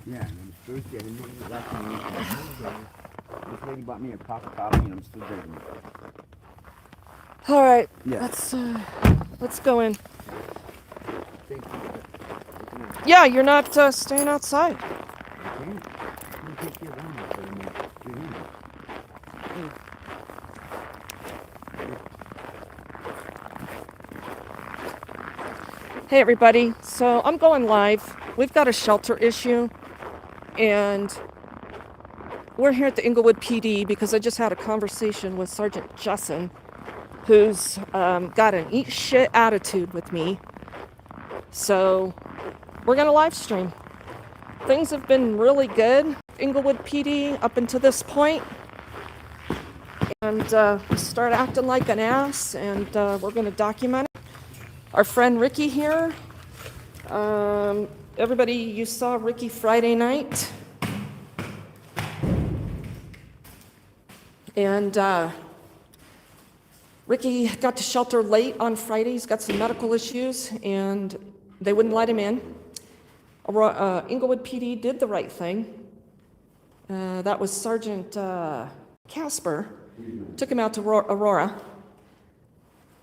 Yeah, and I'm still getting it. Last night, this lady bought me a cup of coffee, and I'm still drinking it. All right, Yeah. let's go in. Thank you. Yeah, you're not staying outside. Okay. You take your one for the minute. Hey, everybody. So I'm going live. We've got a shelter issue, and we're here at the Inglewood PD because I just had a conversation with Sergeant Jessen, who's got an eat shit attitude with me. So we're going to live stream. Things have been really good, Inglewood PD, up until this point. And we start acting like an ass, and we're going to document it. Our friend Ricky here. Everybody, you saw Ricky Friday night. And Ricky got to shelter late on Friday. He's got some medical issues, and they wouldn't let him in. Inglewood PD did the right thing. That was Sergeant Casper. Took him out to Aurora.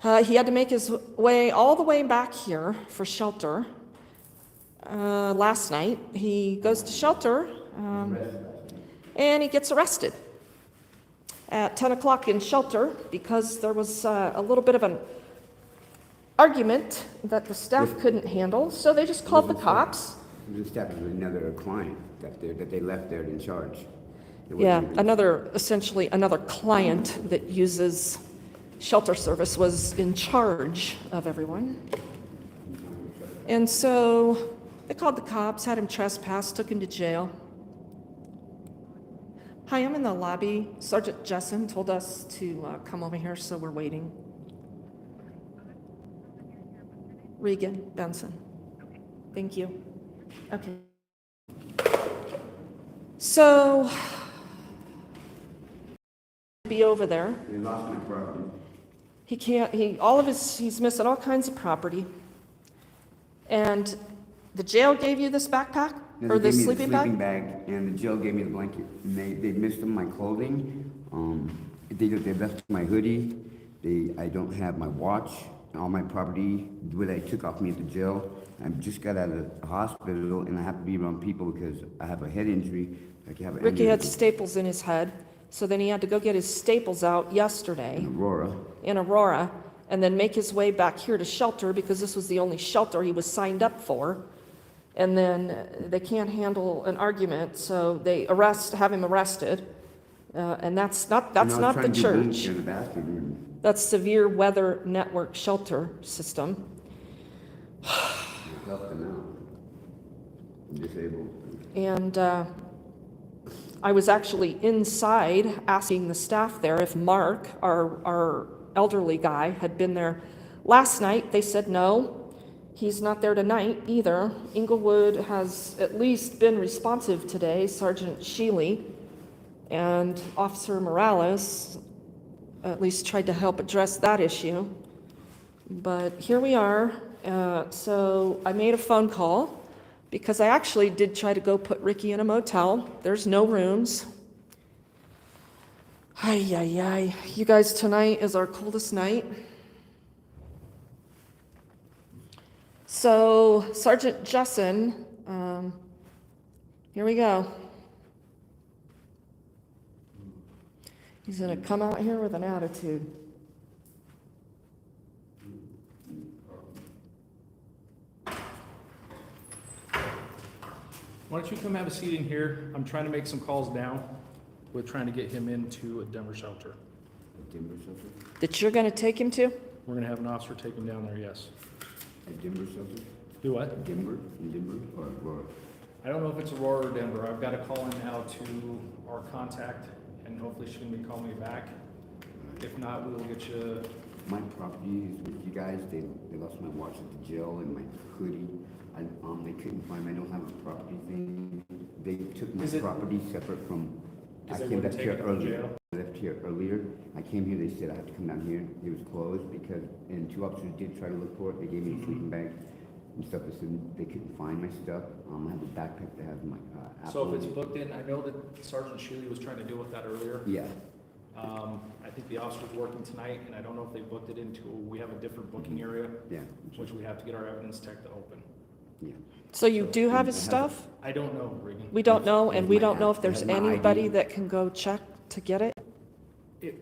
He had to make his way all the way back here for shelter. Last night, he goes to shelter, and he gets arrested at 10 o'clock in shelter because there was a little bit of an argument that the staff couldn't handle, so they just called the cops. The staff was another client that they left there in charge. Yeah, essentially another client that uses shelter service was in charge of everyone. And so they called the cops, had him trespassed, took him to jail. Hi, I'm in the lobby. Sergeant Jessen told us to come over here, so we're waiting. Regan Benson. Thank you. Okay. So, be over there. They lost my property. He can't, he's missing all kinds of property. And the jail gave you this backpack? No, Or they this gave me the sleeping bag? and the jail gave me the blanket. And they missed my clothing. They left my hoodie. I don't have my watch. All my property, what I took off me at the jail. I just got out of the hospital, and I have to be around people because I have a head injury. Ricky had staples in his head, so then he had to go get his staples out yesterday. In Aurora, and then make his way back here to shelter because this was the only shelter he was signed up for. And then they can't handle an argument, so they have him arrested. And that's not the church. That's Severe Weather Network Shelter System. And I was actually inside asking the staff there if Mark, our elderly guy, had been there last night. They said no. He's not there tonight either. Inglewood has at least been responsive today. Sergeant Sheely and Officer Morales at least tried to help address that issue. But here we are. So I made a phone call because I actually did try to go put Ricky in a motel. There's no rooms. Ay, ay, ay. You guys, tonight is our coldest night. So, Sergeant Jessen, here we go. He's going to come out here with an attitude. Why don't you come have a seat in here? I'm trying to make some calls now. We're trying to get him into a Denver shelter. That you're going to take him to? We're going to have an officer take him down there, yes. At Denver shelter? Do what? Denver or Aurora? I don't know if it's Aurora or Denver. I've got to call in now to our contact, and hopefully she can call me back. If not, we'll get you. My property is with you guys. They lost my watch at the jail and my hoodie. They couldn't find me. I don't have a property thing. They took my property separate from. I came left here earlier. I came here. They said I have to come down here. It was closed and two officers did try to look for it. They gave me a sleeping bag and stuff. They said they couldn't find my stuff. I have a backpack that has my So if it's booked in, I know that Sergeant Shealy was trying to deal with that earlier. Yeah, I think the officer's working tonight, and I don't know if they booked it into, we have a different booking area, yeah, which we have to get our evidence tech to open. yeah. So you do have his I have stuff? I don't know, Regan. We don't know, and Has we my don't know app- if there's has my ID. anybody that can go check to get it?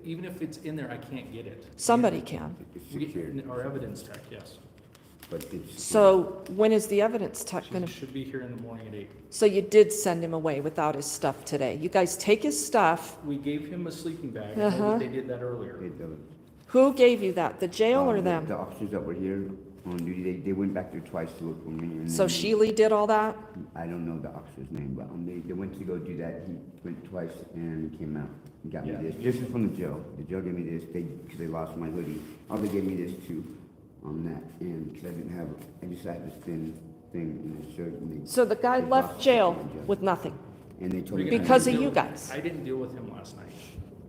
Even if it's in there, I can't get it. Somebody can. It's We secured, get our evidence tech, yes. but it's. So when is the evidence tech She gonna, should be here in the morning at 8. so you did send him away without his stuff today? You guys take his stuff. We gave him a sleeping bag. I know Uh-huh. that they did that earlier. Who gave you that, the jail or The them? officers that were here on duty, they went back there twice to look for me. And So then- Shealy did all that? I don't know the officer's name, but they went to go do that. He went twice and came out and got me Yeah. this. This is from the jail. The jail gave me this. Because they lost my hoodie. Oh, they gave me this too on that. And because I didn't have, I just had this thin thing in the shirt. And they, So the guy they left lost jail it. with nothing? And they told me. Regan, I Because didn't of deal you with- guys. I didn't deal with him last night.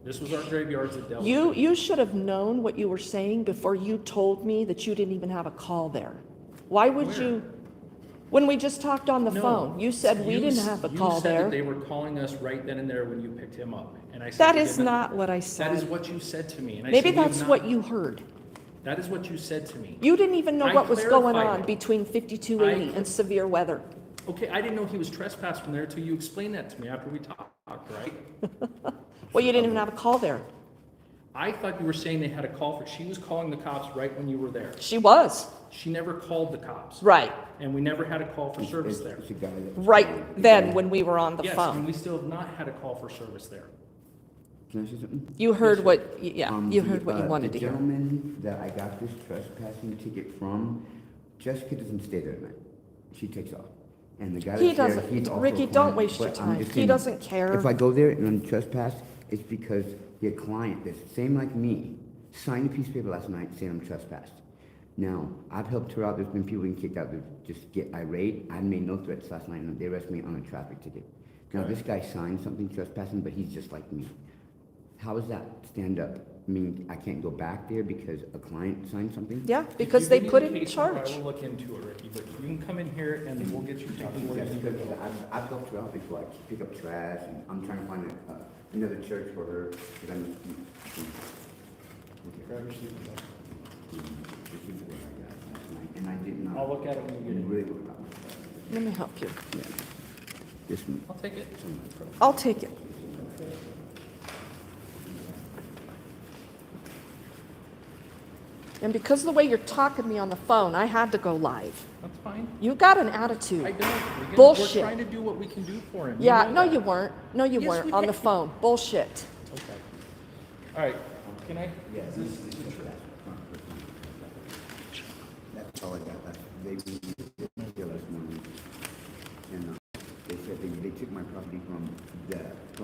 This was our graveyards that dealt with You, him. you should have known what you were saying before you told me that you didn't even have a call there. Why would Where? you, when we just talked on the No. phone, you said we didn't have a call You said that there. they were calling us right then and there when you picked him up. And I said. That we is did not what I That is said. what you said to me. And I Maybe said, "We have that's not-" what you heard. That is what you said to me. You didn't even know I what was going clarified on it. between 5280 and severe weather. Okay, I didn't know he was trespassed from there until you explained that to me after we talked, right? Well, you didn't even have a call there. I thought you were saying they had a call she was calling the cops right when you were there. She was, She never called the cops. right, And we never had a call for service there. It's a guy that. right then when we were on the Yes, and phone. we still have not had a call for service there. Can I say something? You heard what, yeah, you The, heard what you wanted to The hear. gentleman that I got this trespassing ticket from, Jessica doesn't stay there at night. She takes off. And the guy He that's there, doesn't, he's also Ricky, a don't client, waste your but I'm time. just He saying, doesn't care. If I go there and I'm trespassed, it's because the client, that's same like me, signed a piece of paper last night saying I'm trespassed. Now, I've helped her out. There's been people getting kicked out that just get irate. I made no threats last night and they arrested me on a traffic ticket. Now, this guy signed something trespassing, but he's just like me. How does that stand up? I mean, I can't go back there because a client signed something? Yeah, If because you they give me put the it in case number, charge. I will look into it, Ricky, but you can come in here and we'll get you taken where you That's need to good, go. 'cause I've helped her out before, I pick up trash, and I'm trying to find another church for her, 'cause I'm. Grab your sleeping bag. This is what I got last night, and I did not. I'll look at it when you get it. Really work out myself. Let me help you. Yeah. This one. I'll take it. this one was pro. I'll take it. And because of the way you're talking to me on the phone, I had to go live. That's fine. You got an I attitude. don't. Regan. Bullshit. We're trying to do what we can do for him. Yeah, know no, that. you weren't. No, you Yes, weren't we on the did. phone. Bullshit. Okay. All right, can I? Yeah, that's all I got. They killed us morning. And they said they took my property from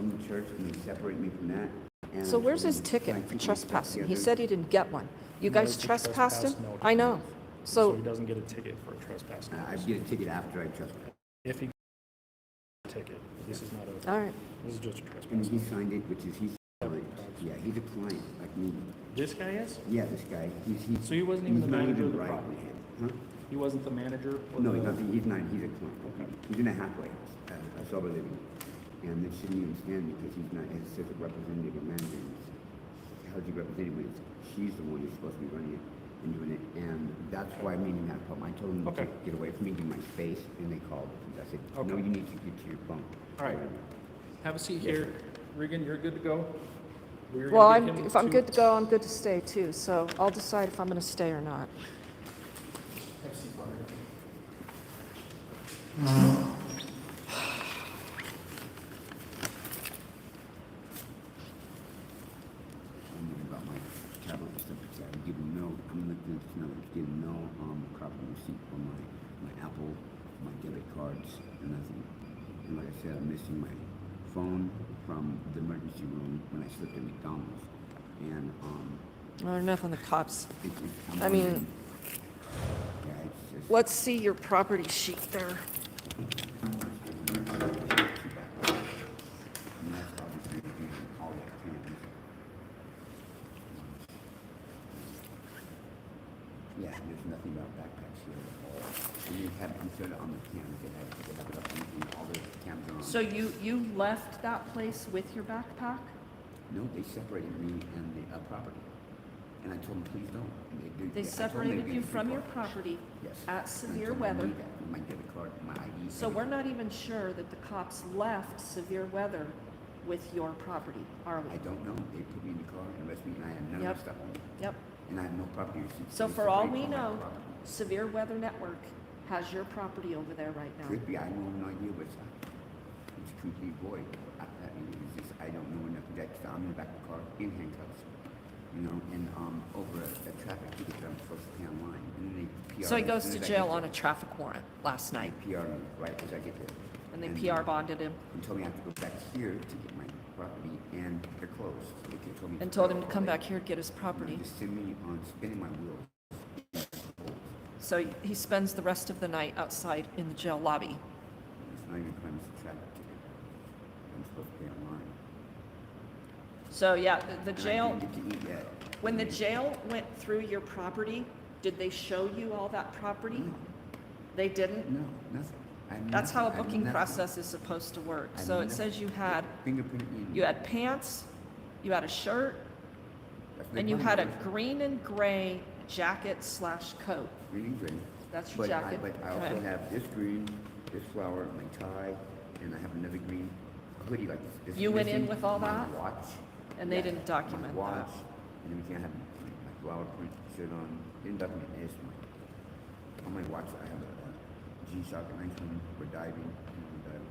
the church and they separated me from that. And So where's his and I ticket for think we trespassing? He together. said he didn't get one. You No, guys it's a trespassed him? trespass notice. I know. So So, he doesn't get a ticket for a trespass I notice. get a ticket after I trespass. If he gets a ticket, this is not a, all right. this is just a And trespass. he signed it, which is, he's, yeah, he's a client like me. This guy is? Yeah, this guy, he's. So he wasn't even he's the not manager even of the right property? hand. Huh? He wasn't the manager? or No, the- he's not, he's not, he's a client. Okay. He's in a halfway, a sober living. And they shouldn't even stand because he's not, it says a representative or manager. How's he represented when she's the one who's supposed to be running it and doing it? And that's why I made him have a problem. I told him Okay. to get away from me, give my space, and they called. I said, no, Okay. you need to get to your phone. All right. Have a seat here. Regan, you're good to go? We're Well, gonna get him if I'm good to go, I'm good to stay too. So I'll decide if I'm going to stay or not. Have a seat, Father. I'm worried about my tablet and stuff, because I'm giving no, I'm looking at this now, it's giving no, copy receipt for my Apple, my debit cards, nothing. And like I said, I'm missing my phone from the emergency room when I slipped at McDonald's. And, Or enough on the cops. I'm I mean- wondering- yeah, it's just. Let's see your property sheet there. And that's obviously all that can. Yeah, there's nothing about backpacks here at all. And you have, I'm sure on the cams, they have it up and all the cams are on. So you left that place with your backpack? No, they separated me and the property. And I told them, please don't. And They I told them separated they'd you give me from your free parking. property Yes. at And I severe told them I weather. need that, my debit card, my ID. So we're everything. not even sure that the cops left severe weather with your property, are we? I don't know. They put me in the car and arrested me, and I had none Yep. of my stuff on me. Yep. And I have no property receipts. So They for all separated we all my know, property. Severe Weather Network has your property over there right now. Could be. I have no idea what's happening. It's completely void. I don't know enough. I'm in the back of the car in handcuffs, you know, and over a traffic ticket that I'm supposed to pay online. And then they PR So he me goes as to soon as I jail get on a there. traffic warrant last They night, PR me right as I get there. and they PR bonded him And told me I have to go back here to get my property, and they're closed. and told him to come back here to get his property. Just send me on spinning my wheels. So he spends the rest of the night outside in the jail lobby. It's not even crime, it's a traffic ticket. I'm supposed to pay online. So yeah, the And I jail, didn't get to eat yet. when the jail went through your property, did they show you all that property? No. They didn't? No, nothing. I have That's how a nothing. I have booking nothing. process is supposed to work. I have So it nothing. says you had Fingerprint me. You had pants, you had a shirt, That's what and they you told had a me. green and gray jacket slash coat. Green and green. That's your But jacket. But I also Okay. have this green, this flower, my tie, and I have another green hoodie like this. This You is went in missing, with all my that? watch. And they Yeah, didn't document my that. watch, and everything. I have my flower print shirt on. Didn't document this. On my watch, I have a G-Shock, a nice one for diving. and,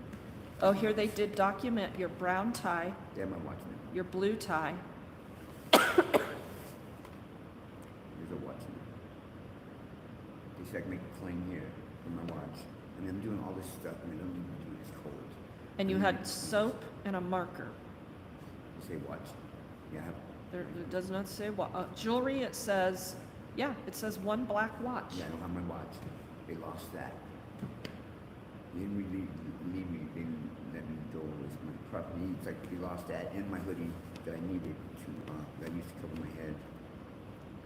Oh, here they did document your brown tie, They have my watch in it. your blue tie. There's a watch in it. They said I can make a claim here in my watch. And I'm doing all this stuff, and I don't even do this cold. And you had soap and a marker. They say watch. Yeah, I have. There, it does not say jewelry, it says, yeah, it says one black watch. Yeah, I don't have my watch. They lost that. They didn't really leave me. They didn't let me go with my property. It's like they lost that and my hoodie that I needed to, that I used to cover my head.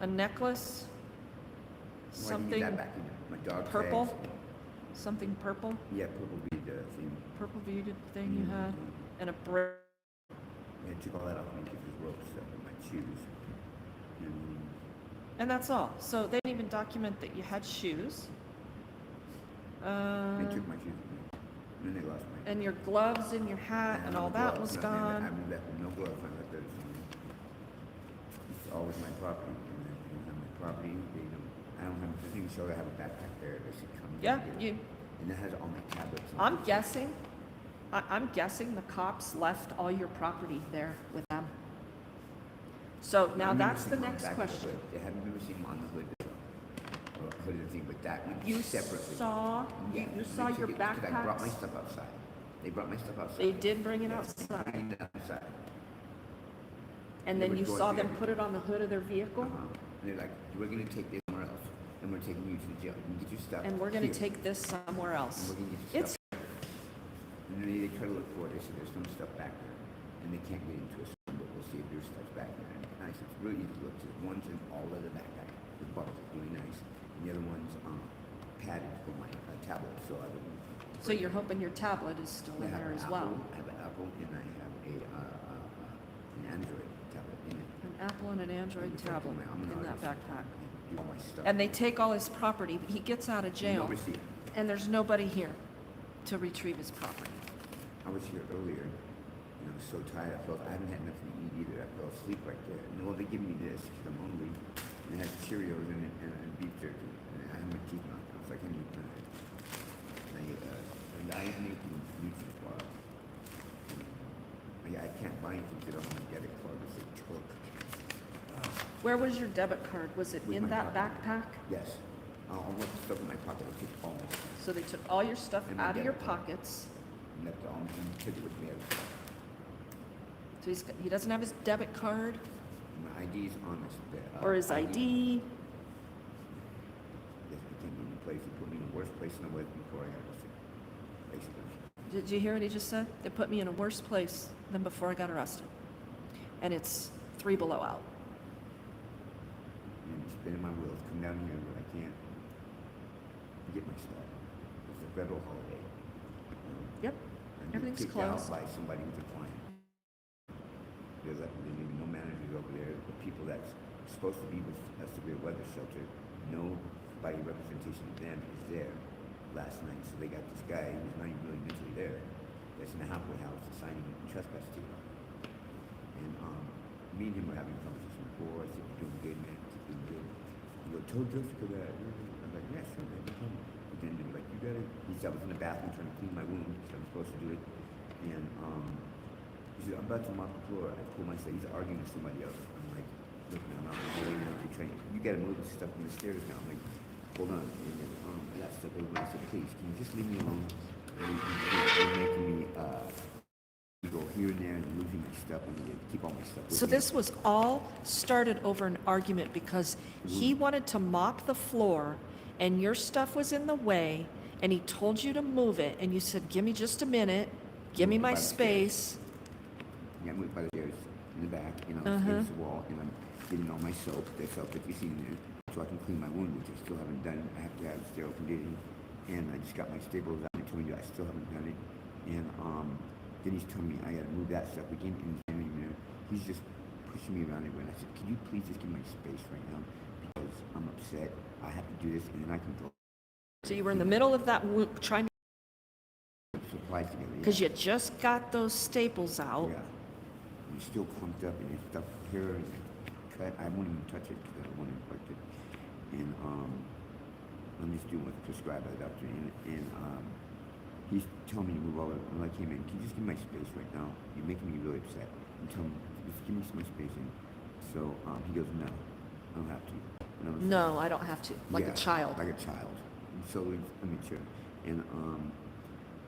A necklace, Why didn't you something get that back in there? My dog purple, tags. something purple, Yeah, purple bead thing. purple beaded thing you had, Mhm. and a bracelet. Yeah, I took all that off me because it ropes up in my shoes. And And that's all. So they didn't even document that you had shoes. they took my shoes from me. And then they lost my. And your gloves and your hat and all that was I gone. left with no gloves. I left those on me. It's always my property. And they don't have my property. They don't. I don't have anything to show. I have a backpack there. They should come. Yeah, and get it. you, And it has all my tablets. and I'm everything. guessing, I'm guessing the cops left all your property there with them. So now I've never that's seen the them on next back of the question. hood. They haven't ever seen them on the hood. Or hood of the thing, but that one You separately. saw, Yeah, you and saw they your took it because I brought my backpacks? stuff outside. They brought my stuff outside. They did bring it Yes, they outside. bring it outside. And They then would you go saw at the them end. put it on the hood of their vehicle? And they're like, we're gonna take this somewhere else, and we're taking you to the jail. You can get your stuff. And we're gonna here, take this somewhere And else. we're gonna get your It's, stuff. And then they try to look for it. They said there's no stuff back there, and they can't get into it. But we'll see if there's stuff back there. And I said it's really easy to look. There's one's in all leather backpack. The bottle is really nice, and the other one's padded for my tablet. So I would. so you're hoping your tablet is still in I have there an as well? Apple, I have an Apple, and I have an Android tablet in it. An Apple and an Android It's like tablet I'm an in that artist. backpack. I do all my stuff. And they take all his property, he gets out of jail, No receipt. and there's nobody here to retrieve his property. I was here earlier, and I was so tired. I haven't had nothing to eat either. I fell asleep right there. And well, they give me this because I'm hungry. And it has Cheerios in it and beef jerky. And I have my teeth knocked out. It's like I need the guy is making YouTube bar. I can't buy anything because I don't have a debit card. It's a took. Where was your debit card? Was it With in my that pocket. backpack? Yes. I'll put the stuff in my pocket. I'll take all my stuff. So they took all your stuff And my out of your debit card. pockets. And left it on and took it with me. So he doesn't have his debit card My ID's on this. or his ID. Yes, I came in the place. He put me in the worst place in the West before I got arrested. Basically. Did you hear what he just said? They put me in a worse place than before I got arrested. And it's 3 below out. And spinning my wheels, come down here, but I can't get my stuff. It's a federal holiday. Yep, And get everything's kicked out closed. by somebody with a client. There's like, no managers over there. The people that's supposed to be with a severe weather shelter, nobody representation of them is there last night. So they got this guy who's not even really mentally there. That's in the halfway house signing a trespass ticket. And me and him were having a conversation before. I said, "You're doing good, man. You're doing good." He goes, "Told Jessica that." I'm like, "Yeah, sure, man. No problem." But then they're like, "You gotta." He said, "I was in the bathroom trying to clean my wound, so I'm supposed to do it." And he said, "I'm about to mop the floor." I pull myself. He's arguing with somebody else. I'm like, "Look, man, I'm not really now. You're trying. You gotta move this stuff from the stairs now." I'm like, "Hold on." And then I got stuff everywhere. I said, "Please, can you just leave me alone?" And you're making me go here and there and losing my stuff and keep all my stuff with So me. this was all started over an argument because he wanted to mop the floor and your stuff was in the way and he told you to move it and you said, "Give me just a minute, give me Moved my by the stairs. space." Yeah, I moved by the stairs in the back, against the wall, and I'm getting all my soap, the soap that you see in there, so I can clean my wound, which I still haven't done. I have to have sterile conditions, and I just got my staples out. I told you I still haven't done it, and then he's telling me I gotta move that stuff again, and he's standing there. He's just pushing me around everywhere. And I said, "Can you please just give me my space right now, because I'm upset. I have to do this, and then I can go." So you were in the middle of that trying to, Supplies together. because you just got those staples out. Yeah. And it's still clumped up and it's stuff here and cut. I won't even touch it because I don't want to infect it. And I'm just doing what's prescribed by the doctor. And he's telling me to move all of it. I'm like, "Hey man, can you just give me my space right now? You're making me really upset." And tell me, just give me some space. And so he goes, "No, I don't have to." And I was No, I don't have to, like a yeah, child. Like a child. And so it's immature.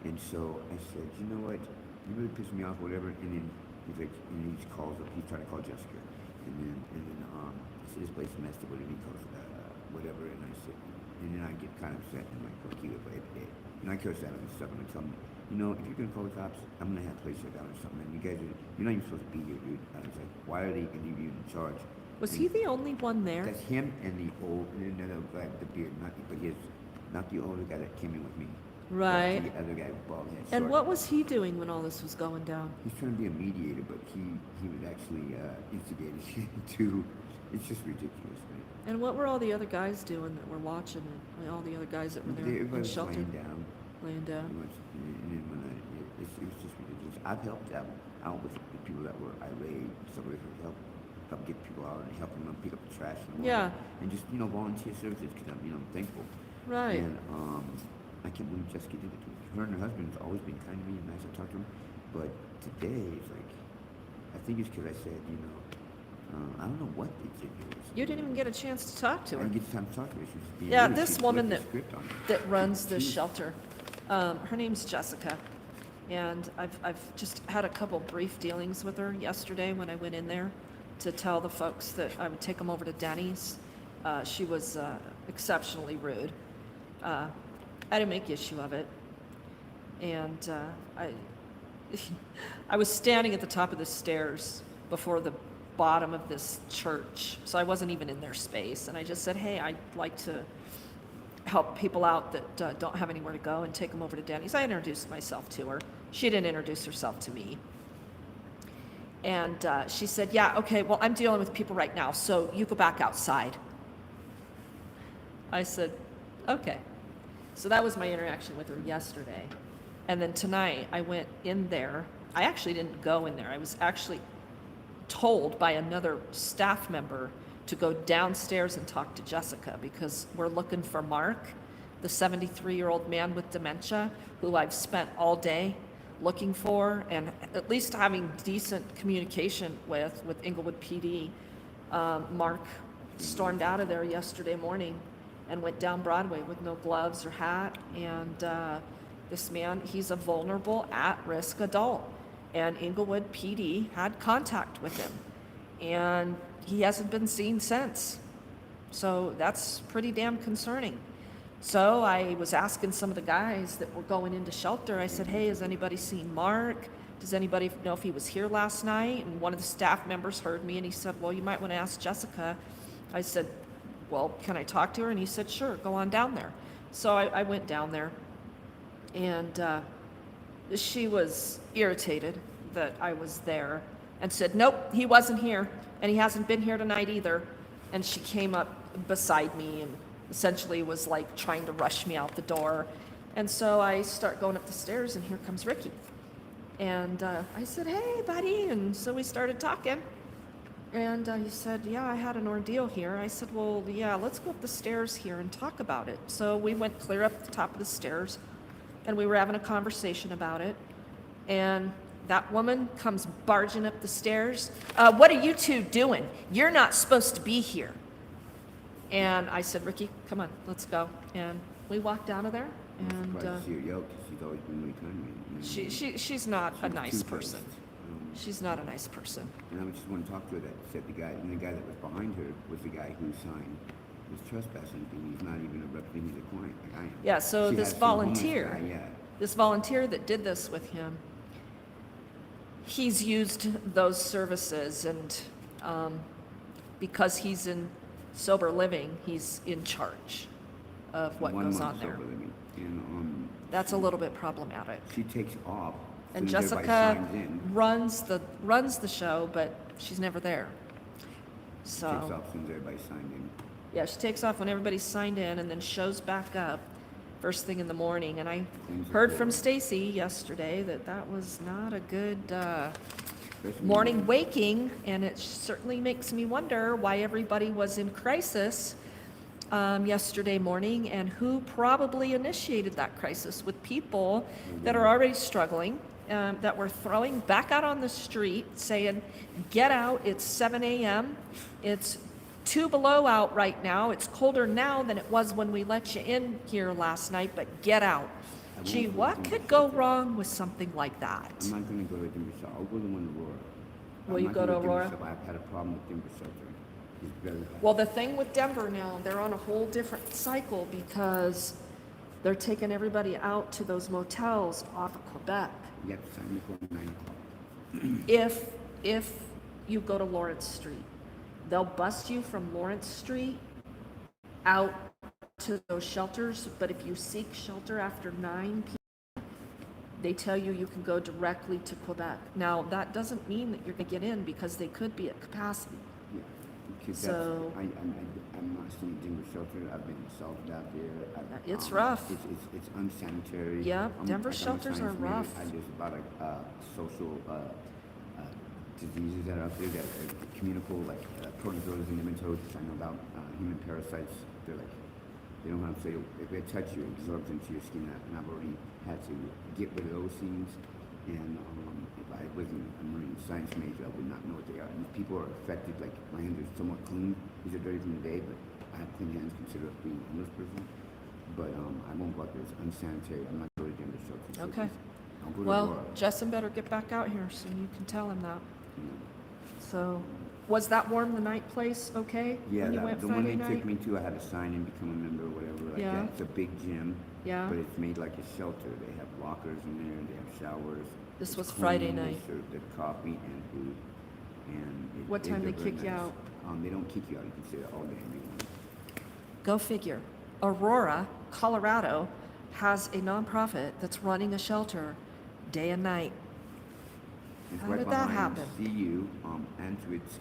And so I said, "You know what? You really pissed me off, whatever." And then he's like, and he calls up. He's trying to call Jessica. And then I said, "This place messed up." Whatever he calls whatever. And I said, and then I get kind of upset. And I'm like, "Fuck you, every day." And I curse at him and stuff. And I tell him, "If you're gonna call the cops, I'm gonna have a place shut down or something. And you're not even supposed to be here, dude." I was like, "Why are they gonna leave you in charge?" Was And he the only one there? That's him and the other guy with the beard, not the older guy that came in with me. Right. The other guy with bald head. And short. what was he doing when all this was going down? He's trying to be a mediator, but he was actually instigating to. It's just ridiculous, man. And what were all the other guys doing that were watching it? Like, all the other guys that were there in Everybody was shelter? laying down. Laying down. And then when it was just ridiculous. I've helped out with the people that were irate, so we could help get people out and help them pick up the trash and Yeah. and just volunteer services because I'm thankful. Right. And I can't believe Jessica did it to me. Her and her husband has always been kind to me and nice to talk to him, but today it's like I think it's because I said I don't know what they did. You didn't even get a chance to talk to I her. didn't get time to talk to her. She was being Yeah, rude. this She woman flipped the script on me. that runs this She- shelter, her name's Jessica. And I've just had a couple brief dealings with her yesterday when I went in there to tell the folks that I would take them over to Denny's. She was exceptionally rude. I didn't make issue of it. And I was standing at the top of the stairs before the bottom of this church, so I wasn't even in their space. And I just said, "Hey, I'd like to help people out that don't have anywhere to go and take them over to Denny's." I introduced myself to her. She didn't introduce herself to me. And she said, "Yeah, okay, well, I'm dealing with people right now, so you go back outside." I said, "Okay." So that was my interaction with her yesterday. And then tonight I went in there. I actually didn't go in there. I was actually told by another staff member to go downstairs and talk to Jessica because we're looking for Mark, the 73-year-old man with dementia who I've spent all day looking for and at least having decent communication with Inglewood PD. Mark stormed out of there yesterday morning and went down Broadway with no gloves or hat. And this man, he's a vulnerable, at-risk adult. And Inglewood PD had contact with him. And he hasn't been seen since. So that's pretty damn concerning. So I was asking some of the guys that were going into shelter, I said, "Hey, has anybody seen Mark? Does anybody know if he was here last night?" And one of the staff members heard me and he said, "Well, you might want to ask Jessica." I said, well, can I talk to her? And he said, sure, go on down there. So I went down there, and she was irritated that I was there and said, nope, he wasn't here, and he hasn't been here tonight either. And she came up beside me and essentially was like trying to rush me out the door. And so I start going up the stairs, and here comes Ricky. And I said, hey, buddy. And so we started talking. And he said, yeah, I had an ordeal here. I said, well, yeah, let's go up the stairs here and talk about it. So we went clear up the top of the stairs, and we were having a conversation about it. And that woman comes barging up the stairs. What are you two doing? You're not supposed to be here. And I said, Ricky, come on, let's go. And we walked out of there. And she's always been really kind to me. she's not a nice two-faced. person. She's not a nice person. And I just want to talk to her that said the guy, and the guy that was behind her was the guy who signed this trespassing thing. He's not even a representative, he's a client like I am. Yeah, so She this has some homeless volunteer, guy, yeah. this volunteer that did this with him, he's used those services, and because he's in sober living, he's in charge of what 1 goes month on there. sober living. And That's a little bit problematic. she takes off. And as soon as everybody Jessica signs in. runs the show, but she's never there. She takes So, off as soon as everybody signed in. yeah, she takes off when everybody's signed in, and then shows back up first thing in the morning. And I Cleans the heard floor. from Stacy yesterday that was not a good Especially morning waking, and it certainly makes me wonder why everybody was in crisis yesterday morning, and who probably initiated that crisis with people that are already struggling, that were throwing back out on the street saying, get out, it's 7 a.m., it's 2 below out right now, it's colder now than it was when we let you in here last night, but get out. Gee, what could go wrong with something like that? I'm not going to go to Denver Shelter. I'll go to one to Aurora. Will I'm you not go gonna to Denver Aurora? Shelter. I've had a problem with Denver Shelter. It's very bad. Well, the thing with Denver now, they're on a whole different cycle because they're taking everybody out to those motels off of Quebec. You have to sign before 9 o'clock. If you go to Lawrence Street, they'll bust you from Lawrence Street out to those shelters, but if you seek shelter after 9 p.m., they tell you you can go directly to Quebec. Now, that doesn't mean that you're going to get in, because they could be at capacity. Yeah, because So- I'm not seeing Denver Shelter. I've been assaulted out there. It's rough. It's unsanitary. Yeah, Denver I'm a shelters are science major. rough. I just about social diseases that are out there that are communicable, like protozoas and nematodes. I know about human parasites. They're like, they don't know how to say, if they touch you, it absorbs into your skin. And I've already had to get rid of those things. And if I wasn't a marine science major, I would not know what they are. And if people are affected, like my hands are somewhat clean. These are dirty from the day, but I have clean hands, consider being a homeless person. But I won't go out there. It's unsanitary. I'm not going to Denver Shelter. So Okay. I'll go to Well, Aurora. Justin better get back out here so you can tell him that. You know. So, was that Warm the Night place okay? Yeah, when you went the one Friday they took night? me to, I had to sign in, become a member or whatever like Yeah. that. It's a big gym, Yeah. but it's made like a shelter. They have lockers in there, they have showers. This It's was clean, Friday they night. serve the coffee and food. And What time they're they very kick you nice. out? They don't kick you out. You can stay there all day every morning. Go figure. Aurora, Colorado, has a nonprofit that's running a shelter day and night. It's How right did that behind happen? CU, Antwitz,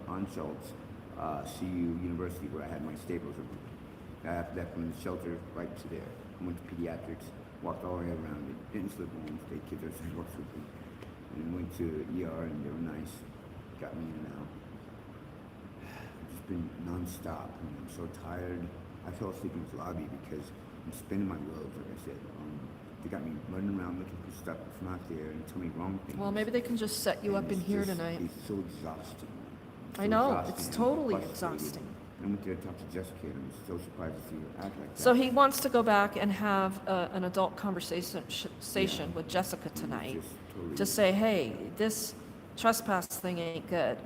on Schultz, CU University, where I had my staples. That from the shelter right to there. I went to pediatrics, walked all the way around it, didn't slip on, stayed kids are sidewalks with me. And went to ER, and they were nice, got me in and out. It's just been nonstop, and I'm so tired. I fell asleep in the lobby because I'm spinning my wheels, like I said. They got me running around looking for stuff that's not there and tell me wrong things. Well, maybe they can just set you And up in it's here just- tonight. It's so exhausting. It's I so know, exhausting. it's I'm totally frustrated. exhausting. I went there to talk to Jessica, and I'm so surprised to see her act like that. So he wants to go back and have an adult conversation with Jessica And it's tonight. just totally- To say, hey, this trespass thing ain't good.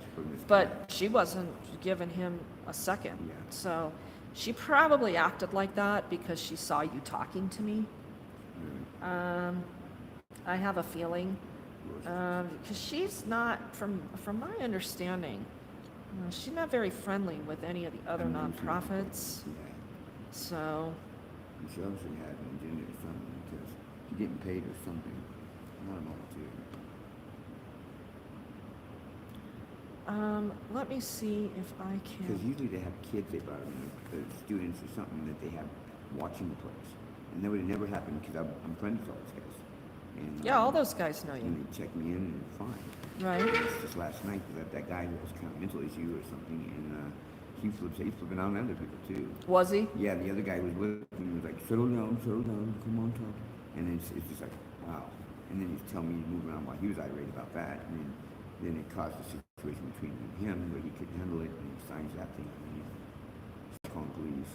But she wasn't giving him a second. Yeah. So she probably acted like that because she saw you talking to me. Really. I have a feeling, because she's not, from my understanding, She's not very friendly with any of the other I know she's not. nonprofits, Yeah. so, And she obviously had an agenda or something because she's getting paid or something. I don't know what to do. let me see if I Because can. usually they have kids they brought in, the students or something that they have watching the place. And that would have never happened because I'm friends with all those guys. And, Yeah, all those guys know And you, they checked me in and fine. right? It's just last night that guy who was kind of mental issue or something, and he's flipping out on other people too. Was he? Yeah, the other guy was with him. He was like, settle down, come on, talk. And then it's just like, wow. And then he's telling me to move around while he was irate about that. And then it caused a situation between me and him where he couldn't handle it, and he signs that thing. And he's calling police.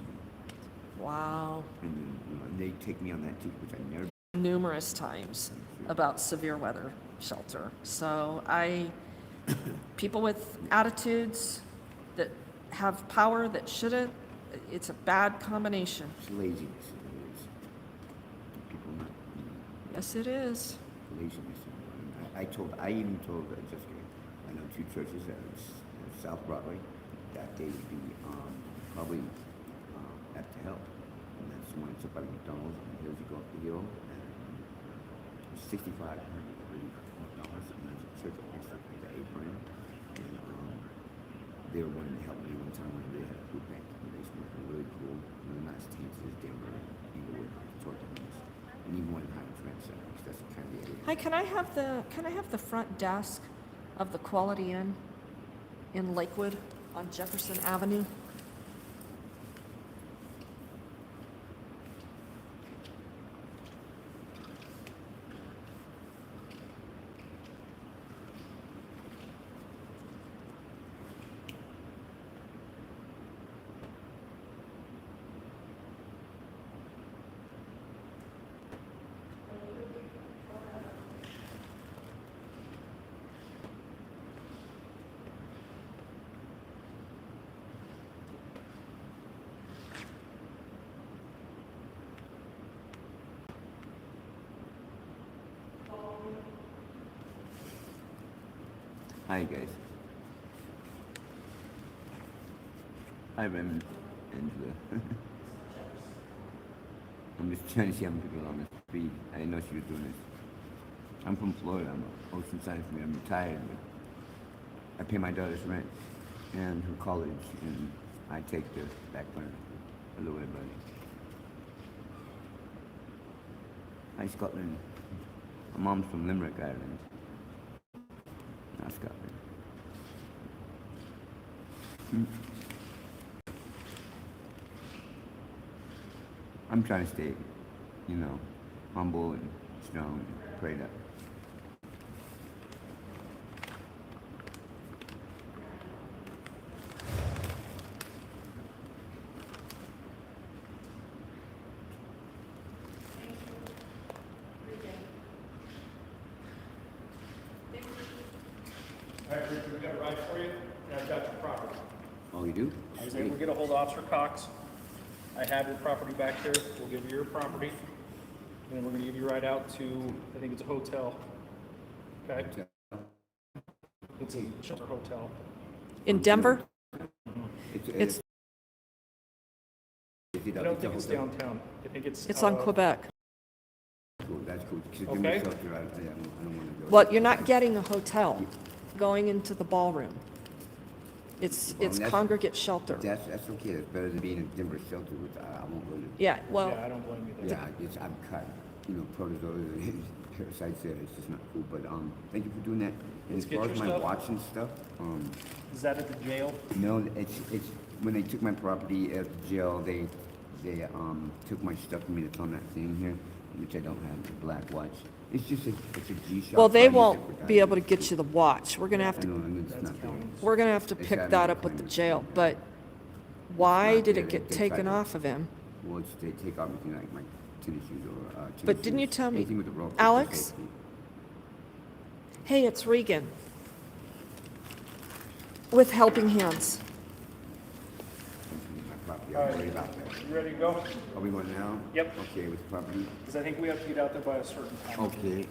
Wow. And then they take me on that too, which I never. Numerous times about severe weather shelter. So people with attitudes that have power that shouldn't, it's a bad combination. It's laziness. It is. People not. Yes, it is. Laziness. I even told Jessica, I know two churches at South Broadway that they would be probably at the help. And that's the one that's up by the McDonald's, and here's you go up the hill, and it's $6,500, and there's a church up next to it, the Apron, and they were wanting to help me one time when they had a food bank in the basement. They're really cool, really nice teams, Denver, Inglewood, Tortons, and even one in Highland Trend Center, because that's the kind of area. Hi, can I have the front desk of the Quality Inn in Lakewood on Jefferson Avenue? Hi guys. Hi Raymond. Angela. I'm just trying to see how many people are on the street. I didn't know she was doing this. I'm from Florida. I'm Oceanside from here. I'm retired, but I pay my daughter's rent and her college, and I take the back burner. Hello everybody. Hi Scotland. My mom's from Limerick, Ireland. Not Scotland. I'm trying to stay, humble and strong and prayed up. All right, Richard, we got a ride for you, and I've got your property. Oh, you do? I was able to get a hold of Officer Cox. I have your property back there. We'll give you your property. And then we're gonna give you a ride out to, I think it's a hotel. Okay? It's a shelter hotel. In Denver? It's I don't think it's downtown. I think It's on Quebec. cool. That's cool. 'Cause Okay. I don't want to go. Well, you're not getting a hotel going into the ballroom. It's that's- congregate shelter. That's okay. That's better than being in Denver shelter, which I won't go to. Yeah, well, Yeah, I don't blame you there. Yeah, I'm cut. Protozoa and parasites there. It's just not cool. But thank you for doing that. And Let's as get far your as my stuff. watching stuff, Is that at the jail? no, it's when they took my property at the jail, they took my stuff from me that's on that thing here, which I don't have, the black watch. It's just it's a G-Shock. well, so I they use it won't for be diving. able to get you the watch. We're gonna have I to, know, it's That's not there. county. we're gonna have to It's pick having that a up with the claim. jail, but why not did there. it get They taken tried to- off of him? Well, they take off everything like my tennis shoes or tennis But didn't you shoes, tell me- anything with a rope for Alex? safety. Hey, it's Regan. With Helping Hands. My property, All I'm right. worried about that. You ready to go? Are we going now? Yep. Okay, with property. Because I think we have to get out there by a certain time. Okay,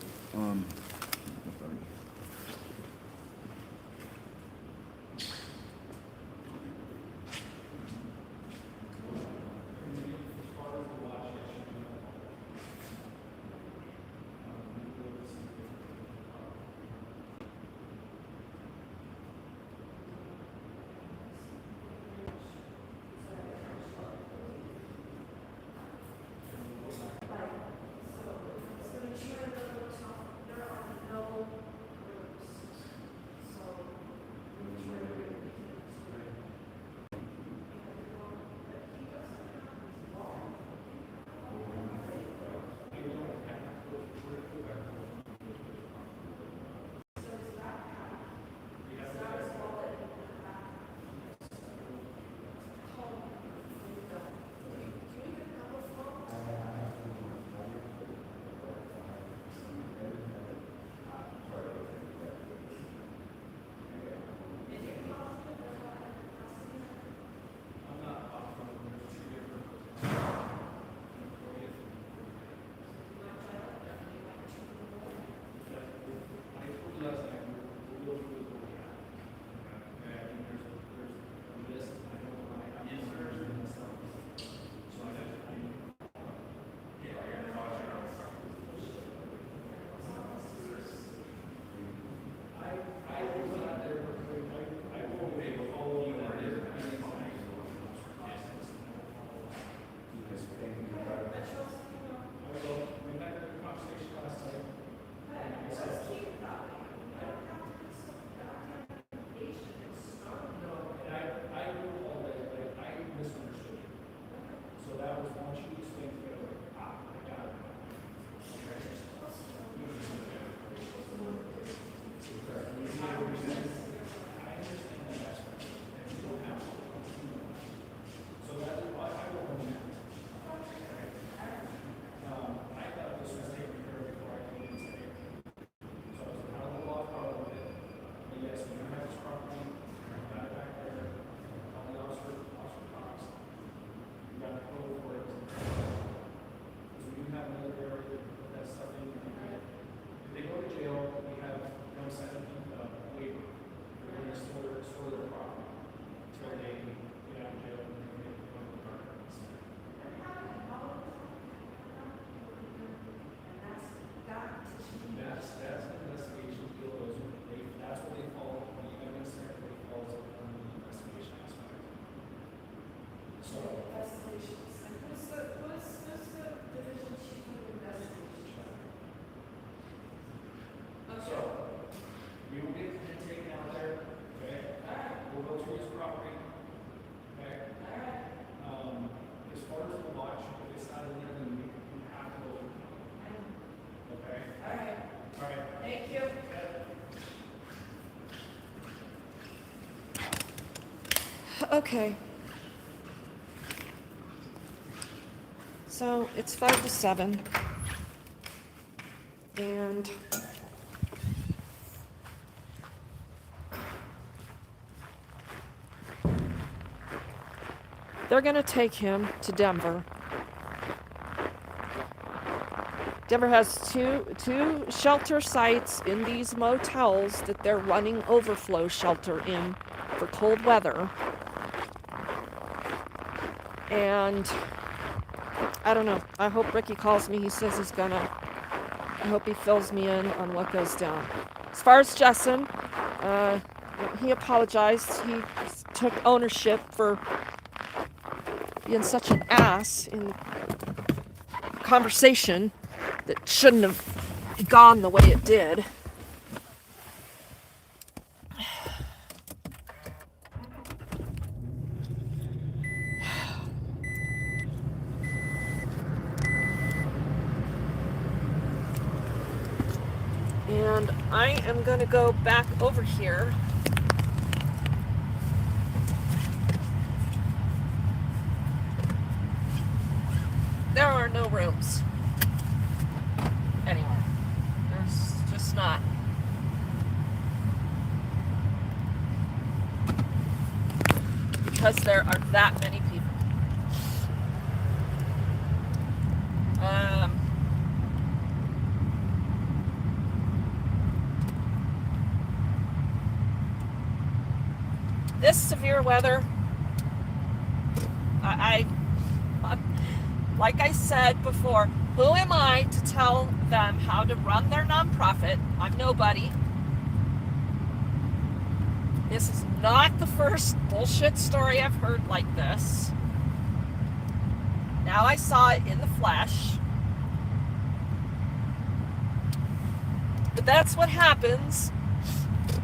Okay. So it's 5 to 7. And they're going to take him to Denver. Denver has two shelter sites in these motels that they're running overflow shelter in for cold weather. And I don't know. I hope Ricky calls me. He says he's gonna. I hope he fills me in on what goes down. As far as Jessen, he apologized. He took ownership for being such an ass in conversation that shouldn't have gone the way it did. And I am going to go back over here. There are no rooms anywhere. There's just not. Because there are that many people. This severe weather, like I said before, who am I to tell them how to run their nonprofit? I'm nobody. This is not the first bullshit story I've heard like this. Now I saw it in the flesh. But that's what happens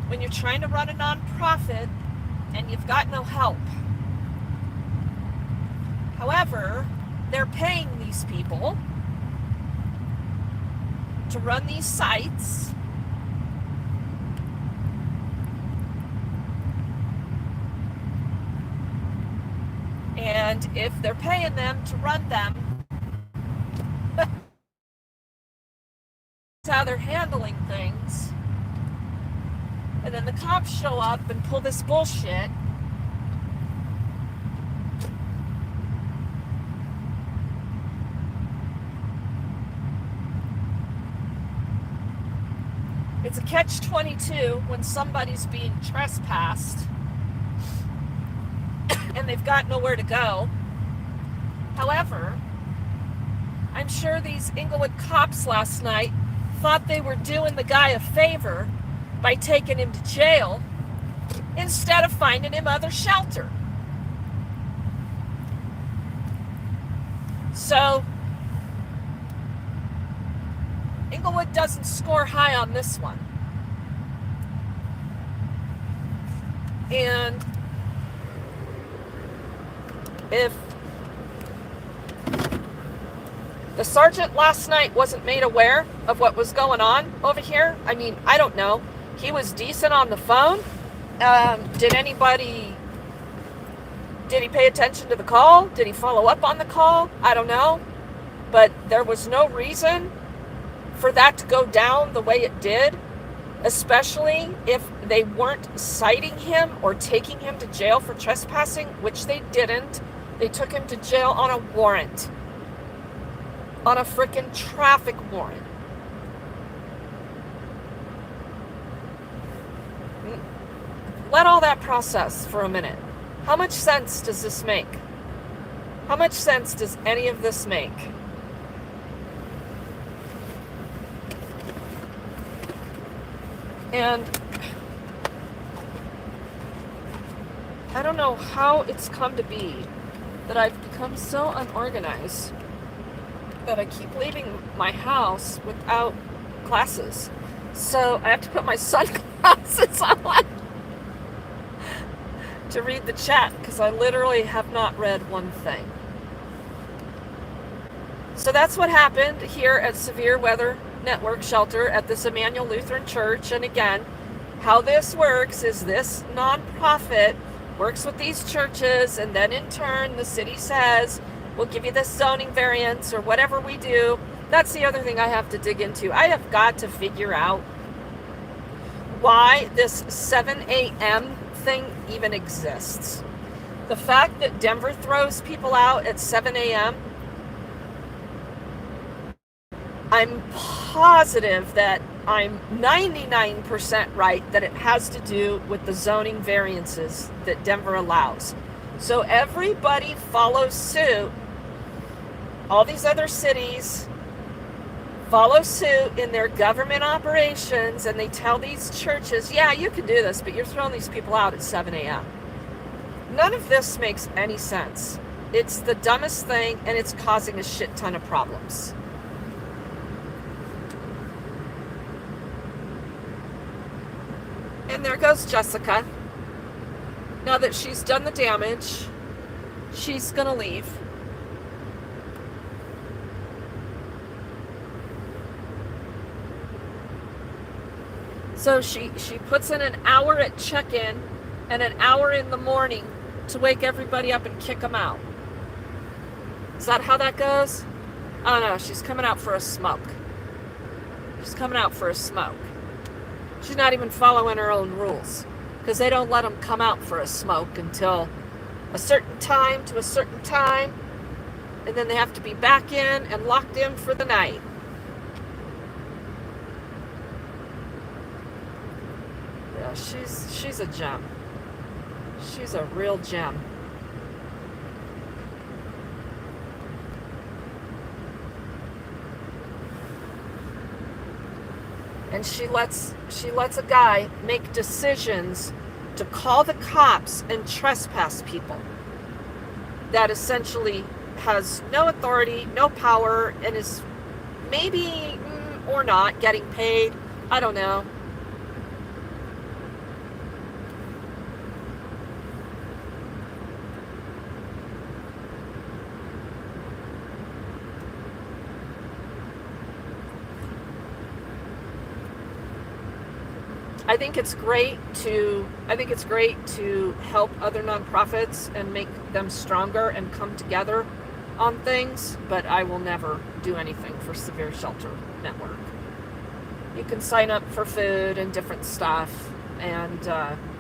when you're trying to run a nonprofit and you've got no help. However, they're paying these people to run these sites. And if they're paying them to run them, that's how they're handling things. And then the cops show up and pull this bullshit. It's a catch-22 when somebody's being trespassed and they've got nowhere to go. However, I'm sure these Inglewood cops last night thought they were doing the guy a favor by taking him to jail instead of finding him other shelter. So, Inglewood doesn't score high on this one. And if the sergeant last night wasn't made aware of what was going on over here, I mean, I don't know. He was decent on the phone. Did he pay attention to the call? Did he follow up on the call? I don't know. But there was no reason for that to go down the way it did, especially if they weren't citing him or taking him to jail for trespassing, which they didn't. They took him to jail on a warrant. On a frickin' traffic warrant. Let all that process for a minute. How much sense does this make? How much sense does any of this make? And I don't know how it's come to be that I've become so unorganized that I keep leaving my house without glasses. So I have to put my sunglasses on to read the chat because I literally have not read one thing. So that's what happened here at Severe Weather Network Shelter at this Emmanuel Lutheran Church. And again, how this works is this nonprofit works with these churches, and then in turn the city says, we'll give you this zoning variance or whatever we do. That's the other thing I have to dig into. I have got to figure out why this 7 a.m. thing even exists. The fact that Denver throws people out at 7 a.m., I'm positive that I'm 99% right that it has to do with the zoning variances that Denver allows. So everybody follows suit. All these other cities follow suit in their government operations, and they tell these churches, yeah, you can do this, but you're throwing these people out at 7 a.m. None of this makes any sense. It's the dumbest thing, and it's causing a shit ton of problems. And there goes Jessica. Now that she's done the damage, she's gonna leave. So she puts in an hour at check-in and an hour in the morning to wake everybody up and kick them out. Is that how that goes? I don't know. She's coming out for a smoke. She's coming out for a smoke. She's not even following her own rules, because they don't let them come out for a smoke until a certain time to a certain time, and then they have to be back in and locked in for the night. Yeah, she's a gem. She's a real gem. And she lets a guy make decisions to call the cops and trespass people that essentially has no authority, no power, and is maybe or not getting paid. I don't know. I think it's great to help other nonprofits and make them stronger and come together on things, but I will never do anything for Severe Shelter Network. You can sign up for food and different stuff, and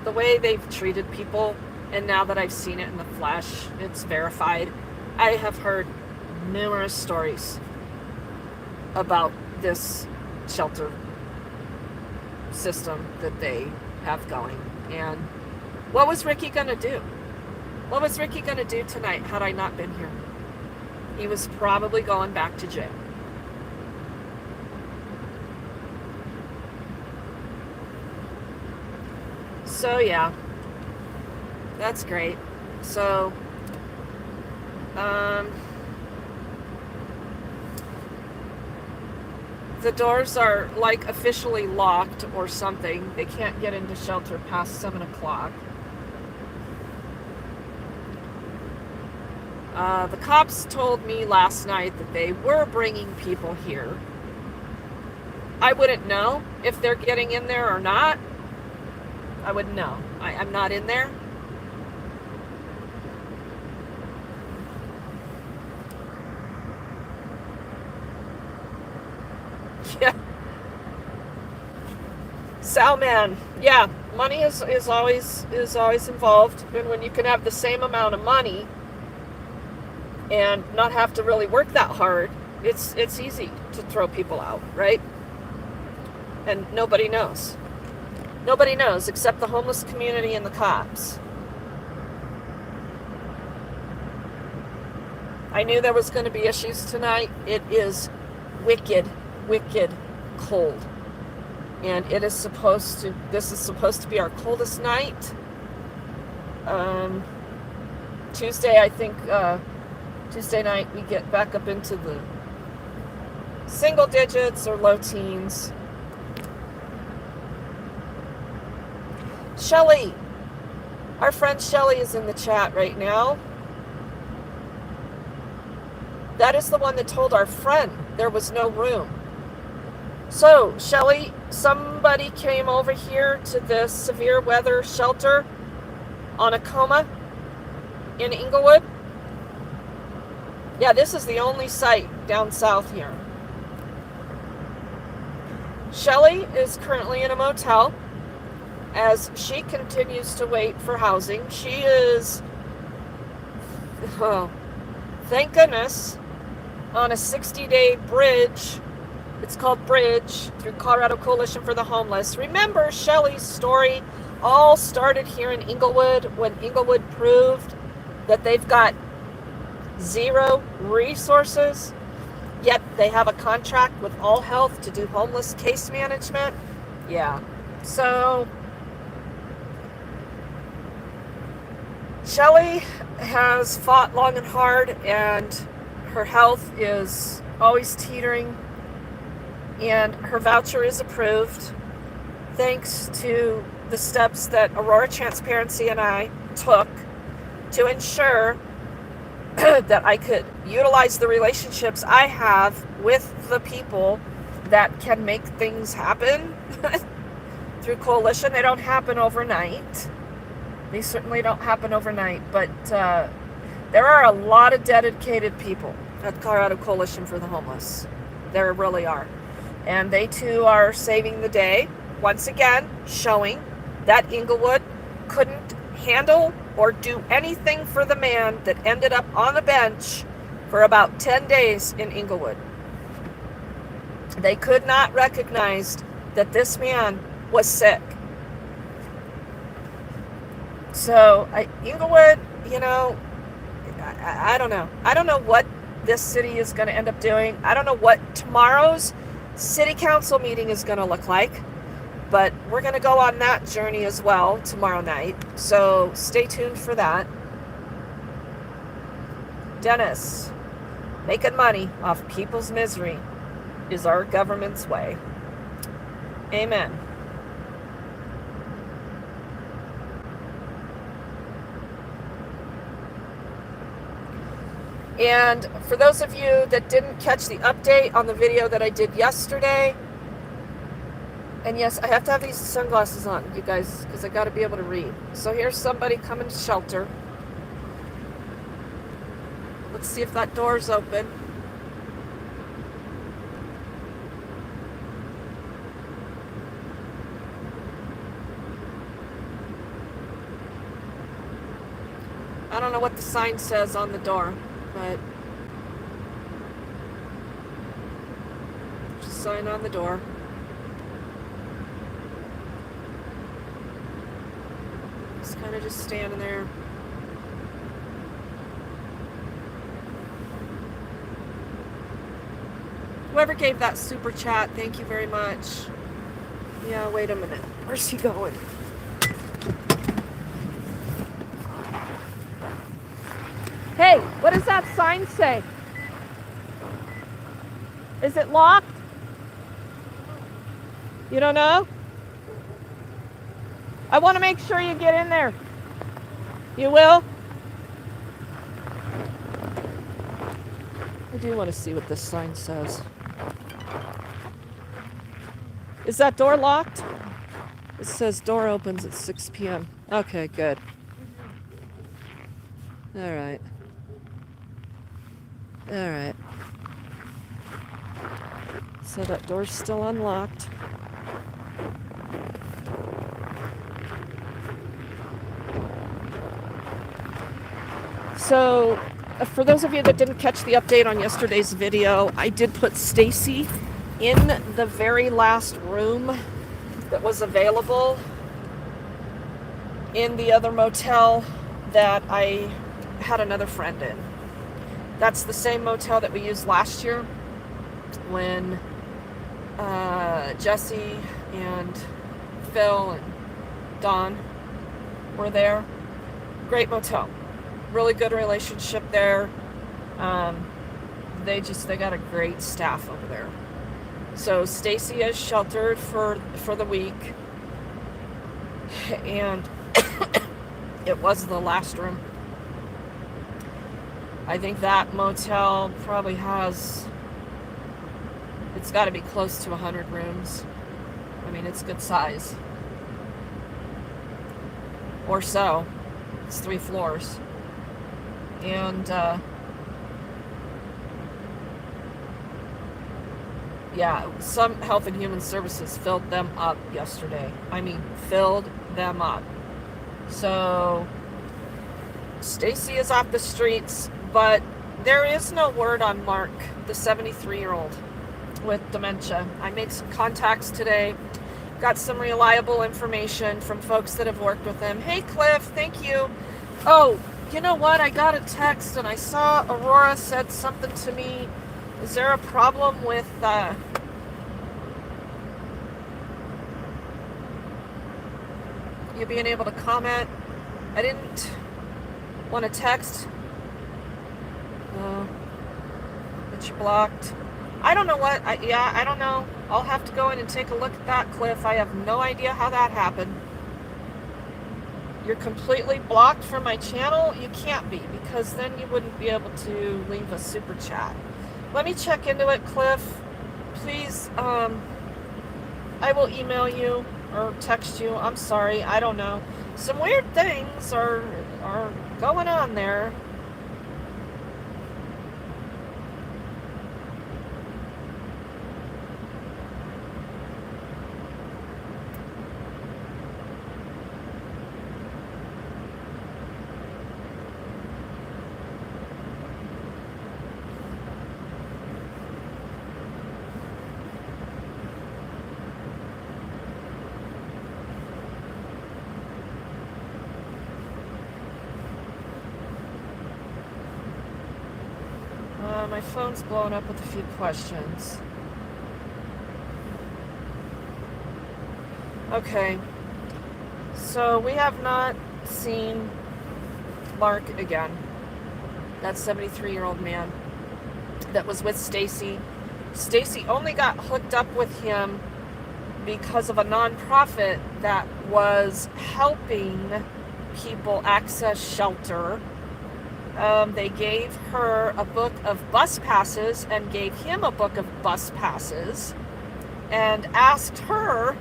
the way they've treated people, and now that I've seen it in the flesh, it's verified. I have heard numerous stories about this shelter system that they have going. And what was Ricky gonna do? What was Ricky gonna do tonight had I not been here? He was probably going back to jail. So yeah, that's great. So the doors are like officially locked or something. They can't get into shelter past 7 o'clock. The cops told me last night that they were bringing people here. I wouldn't know if they're getting in there or not. I wouldn't know. I'm not in there. Yeah. Salman. Yeah, money is always involved, and when you can have the same amount of money and not have to really work that hard, it's easy to throw people out, right? And nobody knows. Nobody knows except the homeless community and the cops. I knew there was going to be issues tonight. It is wicked cold. And this is supposed to be our coldest night. Tuesday, I think, Tuesday night we get back up into the single digits or low teens. Shelly, our friend Shelly is in the chat right now. That is the one that told our friend there was no room. So, Shelly, somebody came over here to this severe weather shelter on a coma in Inglewood. Yeah, this is the only site down south here. Shelley is currently in a motel as she continues to wait for housing. She is, oh, thank goodness, on a 60-day bridge. It's called Bridge through Colorado Coalition for the Homeless. Remember, Shelley's story all started here in Inglewood when Inglewood proved that they've got zero resources, yet they have a contract with All Health to do homeless case management. Yeah. So Shelley has fought long and hard, and her health is always teetering, and her voucher is approved thanks to the steps that Aurora Transparency and I took to ensure that I could utilize the relationships I have with the people that can make things happen through Coalition. They don't happen overnight. They certainly don't happen overnight, but there are a lot of dedicated people at Colorado Coalition for the Homeless. There really are. And they too are saving the day, once again showing that Inglewood couldn't handle or do anything for the man that ended up on the bench for about 10 days in Inglewood. They could not recognize that this man was sick. So, Inglewood, you know, I don't know. I don't know what this city is going to end up doing. I don't know what tomorrow's city council meeting is going to look like. But we're going to go on that journey as well tomorrow night. So stay tuned for that. Dennis, making money off people's misery is our government's way. Amen. And for those of you that didn't catch the update on the video that I did yesterday, and yes, I have to have these sunglasses on, you guys, because I got to be able to read. So here's somebody coming to shelter. Let's see if that door's open. I don't know what the sign says on the door, but there's a sign on the door. Kind of just standing there. Whoever gave that super chat, thank you very much. Yeah, wait a minute. Where's he going? Hey, what does that sign say? Is it locked? You don't know? I want to make sure you get in there. You will? I do want to see what this sign says. Is that door locked? It says door opens at 6 p.m. Okay, good. All right. All right. So that door's still unlocked. So, for those of you that didn't catch the update on yesterday's video, I did put Stacy in the very last room that was available in the other motel that I had another friend in. That's the same motel that we used last year when Jesse and Phil and Don were there. Great motel. Really good relationship there. They got a great staff over there. So Stacy is sheltered for the week, and it was the last room. I think that motel probably has, it's got to be close to 100 rooms. I mean, it's good size. Or so. It's 3 floors. And, yeah, some Health and Human Services filled them up yesterday. I mean, filled them up. So, Stacy is off the streets, but there is no word on Mark, the 73-year-old with dementia. I made some contacts today, got some reliable information from folks that have worked with him. Hey, Cliff, thank you. Oh, you know what? I got a text and I saw Aurora said something to me. Is there a problem with you being able to comment? I didn't want to text. That you blocked. I don't know what. I don't know. I'll have to go in and take a look at that, Cliff. I have no idea how that happened. You're completely blocked from my channel? You can't be, because then you wouldn't be able to leave a super chat. Let me check into it, Cliff. Please, I will email you or text you. I'm sorry, I don't know. Some weird things are going on there. My phone's blown up with a few questions. Okay, so we have not seen Mark again. That 73-year-old man that was with Stacy. Stacy only got hooked up with him because of a nonprofit that was helping people access shelter. They gave her a book of bus passes and gave him a book of bus passes and asked her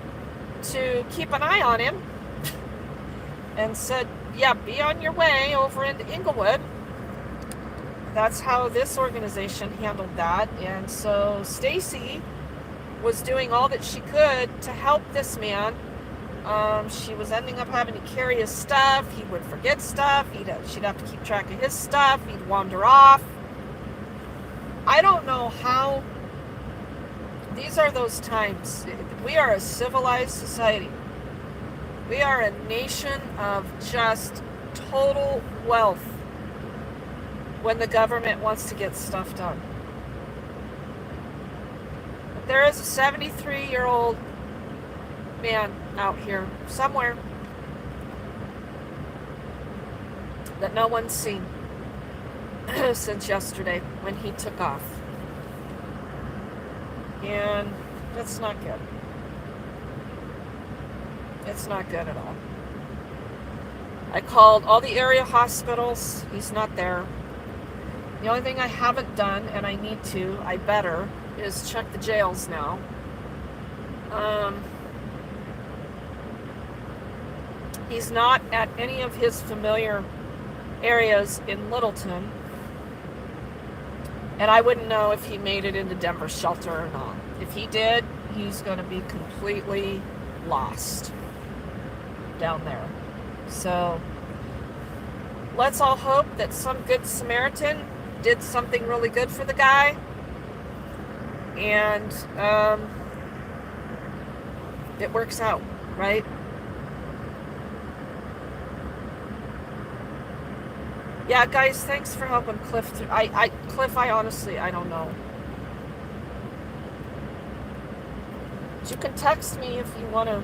to keep an eye on him and said, yeah, be on your way over into Inglewood. That's how this organization handled that. And so Stacy was doing all that she could to help this man. She was ending up having to carry his stuff. He would forget stuff. She'd have to keep track of his stuff. He'd wander off. I don't know how. These are those times. We are a civilized society. We are a nation of just total wealth when the government wants to get stuff done. But there is a 73-year-old man out here somewhere that no one's seen since yesterday when he took off. And that's not good. It's not good at all. I called all the area hospitals. He's not there. The only thing I haven't done, and I need to, I better, is check the jails now. He's not at any of his familiar areas in Littleton. And I wouldn't know if he made it into Denver's shelter or not. If he did, he's going to be completely lost down there. So let's all hope that some good Samaritan did something really good for the guy. And it works out, right? Yeah, guys, thanks for helping Cliff through. Cliff, I honestly, I don't know. But you can text me if you want to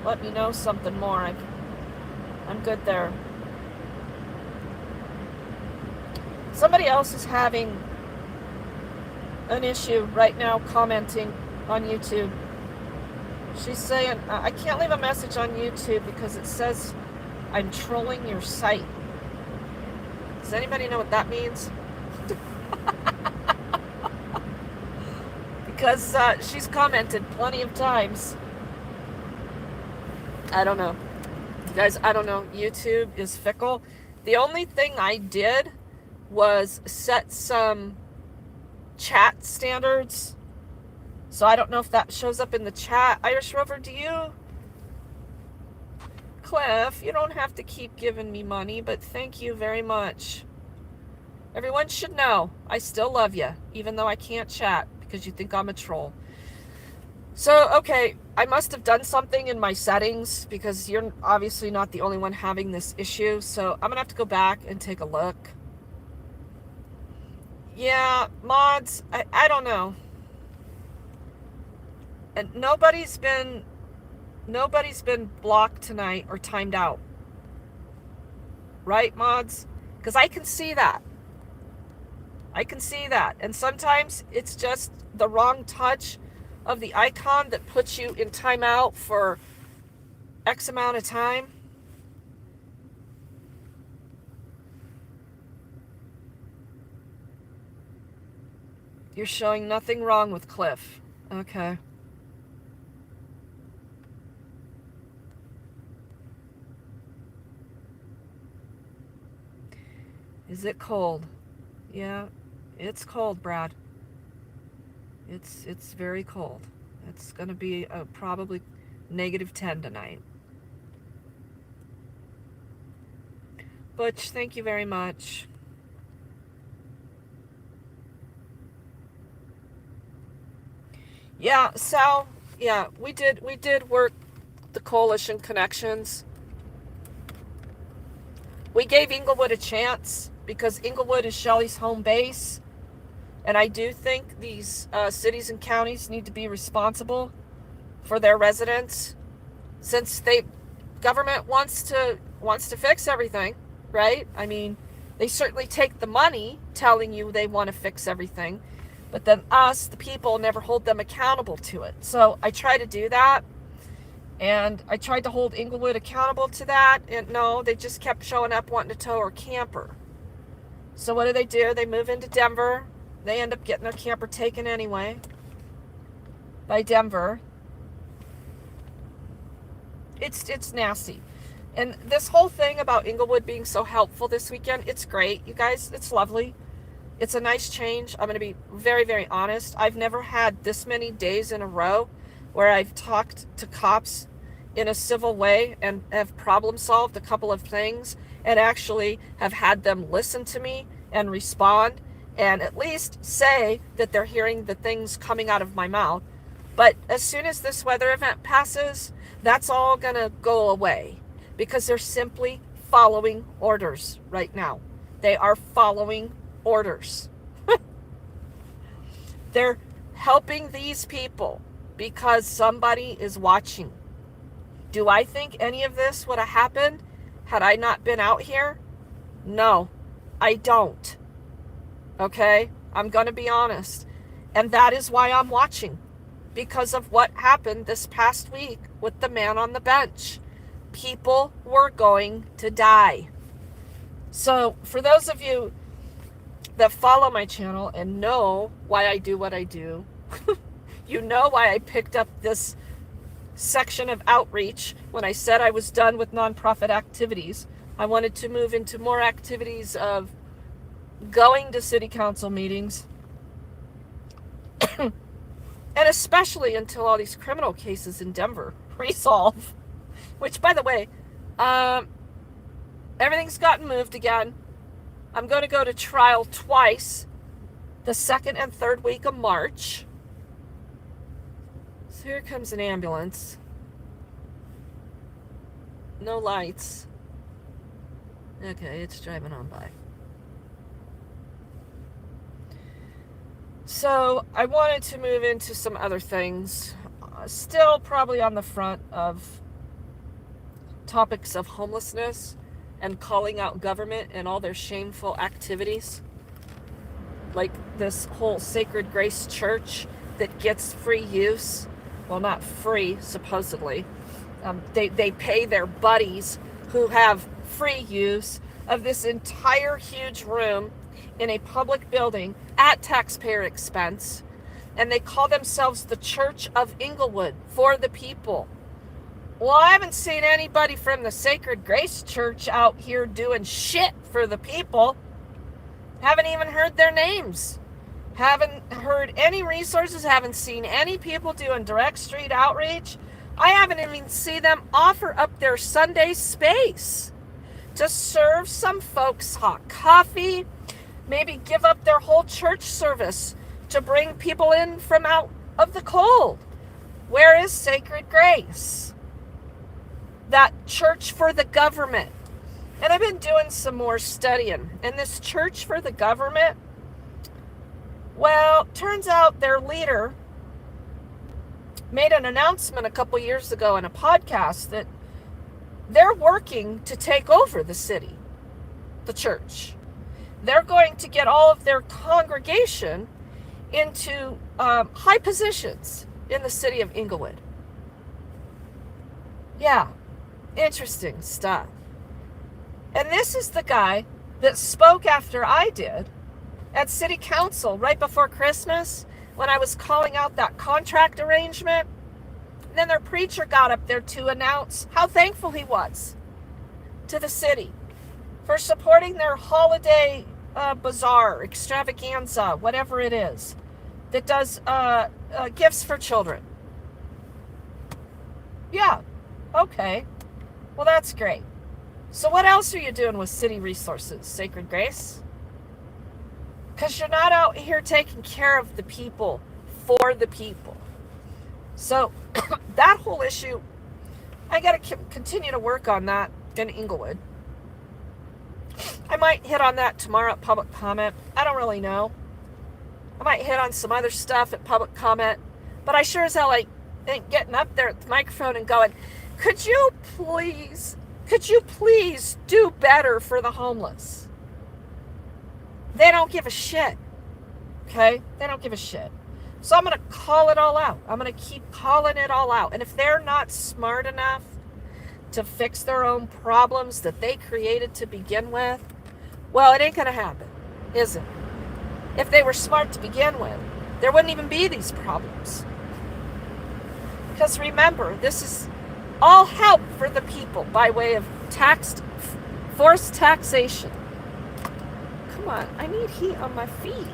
let me know something more. I'm good there. Somebody else is having an issue right now commenting on YouTube. She's saying, I can't leave a message on YouTube because it says I'm trolling your site. Does anybody know what that means? Because she's commented plenty of times. I don't know. Guys, I don't know. YouTube is fickle. The only thing I did was set some chat standards. So I don't know if that shows up in the chat. Irish Rover, do you? Cliff, you don't have to keep giving me money, but thank you very much. Everyone should know I still love you, even though I can't chat because you think I'm a troll. So, okay, I must have done something in my settings because you're obviously not the only one having this issue. So I'm going to have to go back and take a look. Yeah, mods, I don't know. And nobody's been blocked tonight or timed out. Right, mods? Because I can see that. I can see that. And sometimes it's just the wrong touch of the icon that puts you in timeout for X amount of time. You're showing nothing wrong with Cliff. Okay. Is it cold? Yeah, it's cold, Brad. It's very cold. It's going to be probably -10 tonight. Butch, thank you very much. Yeah, Sal, yeah, we did work the coalition connections. We gave Inglewood a chance because Inglewood is Shelley's home base. And I do think these cities and counties need to be responsible for their residents, since government wants to fix everything, right? I mean, they certainly take the money telling you they want to fix everything, but then us, the people, never hold them accountable to it. So I try to do that, and I tried to hold Inglewood accountable to that, and no, they just kept showing up wanting to tow our camper. So what do? They move into Denver. They end up getting their camper taken anyway by Denver. It's nasty. And this whole thing about Inglewood being so helpful this weekend, it's great. You guys, it's lovely. It's a nice change. I'm going to be very, very honest. I've never had this many days in a row where I've talked to cops in a civil way and have problem solved a couple of things and actually have had them listen to me and respond and at least say that they're hearing the things coming out of my mouth. But as soon as this weather event passes, that's all gonna go away because they're simply following orders right now. They are following orders. They're helping these people because somebody is watching. Do I think any of this would have happened had I not been out here? No, I don't. Okay, I'm going to be honest. And that is why I'm watching, because of what happened this past week with the man on the bench. People were going to die. So for those of you that follow my channel and know why I do what I do, you know why I picked up this section of outreach when I said I was done with nonprofit activities. I wanted to move into more activities of going to city council meetings, and especially until all these criminal cases in Denver resolve, which, by the way, everything's gotten moved again. I'm going to go to trial twice, the 2nd and 3rd week of March. So here comes an ambulance. No lights. Okay, it's driving on by. So I wanted to move into some other things, still probably on the front of topics of homelessness and calling out government and all their shameful activities, like this whole Sacred Grace Church that gets free use. Well, not free, supposedly. They pay their buddies who have free use of this entire huge room in a public building at taxpayer expense, and they call themselves the Church of Inglewood, for the people. Well, I haven't seen anybody from the Sacred Grace Church out here doing shit for the people. Haven't even heard their names. Haven't heard any resources, haven't seen any people doing direct street outreach. I haven't even seen them offer up their Sunday space to serve some folks hot coffee, maybe give up their whole church service to bring people in from out of the cold. Where is Sacred Grace? That church for the government. And I've been doing some more studying. And this church for the government, well, turns out their leader made an announcement a couple years ago in a podcast that they're working to take over the city, the church. They're going to get all of their congregation into high positions in the city of Inglewood. Yeah, interesting stuff. And this is the guy that spoke after I did at City Council right before Christmas when I was calling out that contract arrangement. And then their preacher got up there to announce how thankful he was to the city for supporting their holiday bazaar, extravaganza, whatever it is, that does gifts for children. Yeah, okay. Well, that's great. So what else are you doing with city resources, Sacred Grace? Because you're not out here taking care of the people, for the people. So that whole issue, I got to continue to work on that in Inglewood. I might hit on that tomorrow at public comment. I don't really know. I might hit on some other stuff at public comment. But I sure as hell ain't getting up there at the microphone and going, could you please do better for the homeless? They don't give a shit. Okay? They don't give a shit. So I'm going to call it all out. I'm going to keep calling it all out. And if they're not smart enough to fix their own problems that they created to begin with, well, it ain't going to happen, is it? If they were smart to begin with, there wouldn't even be these problems. Because remember, this is all help for the people by way of forced taxation. Come on, I need heat on my feet.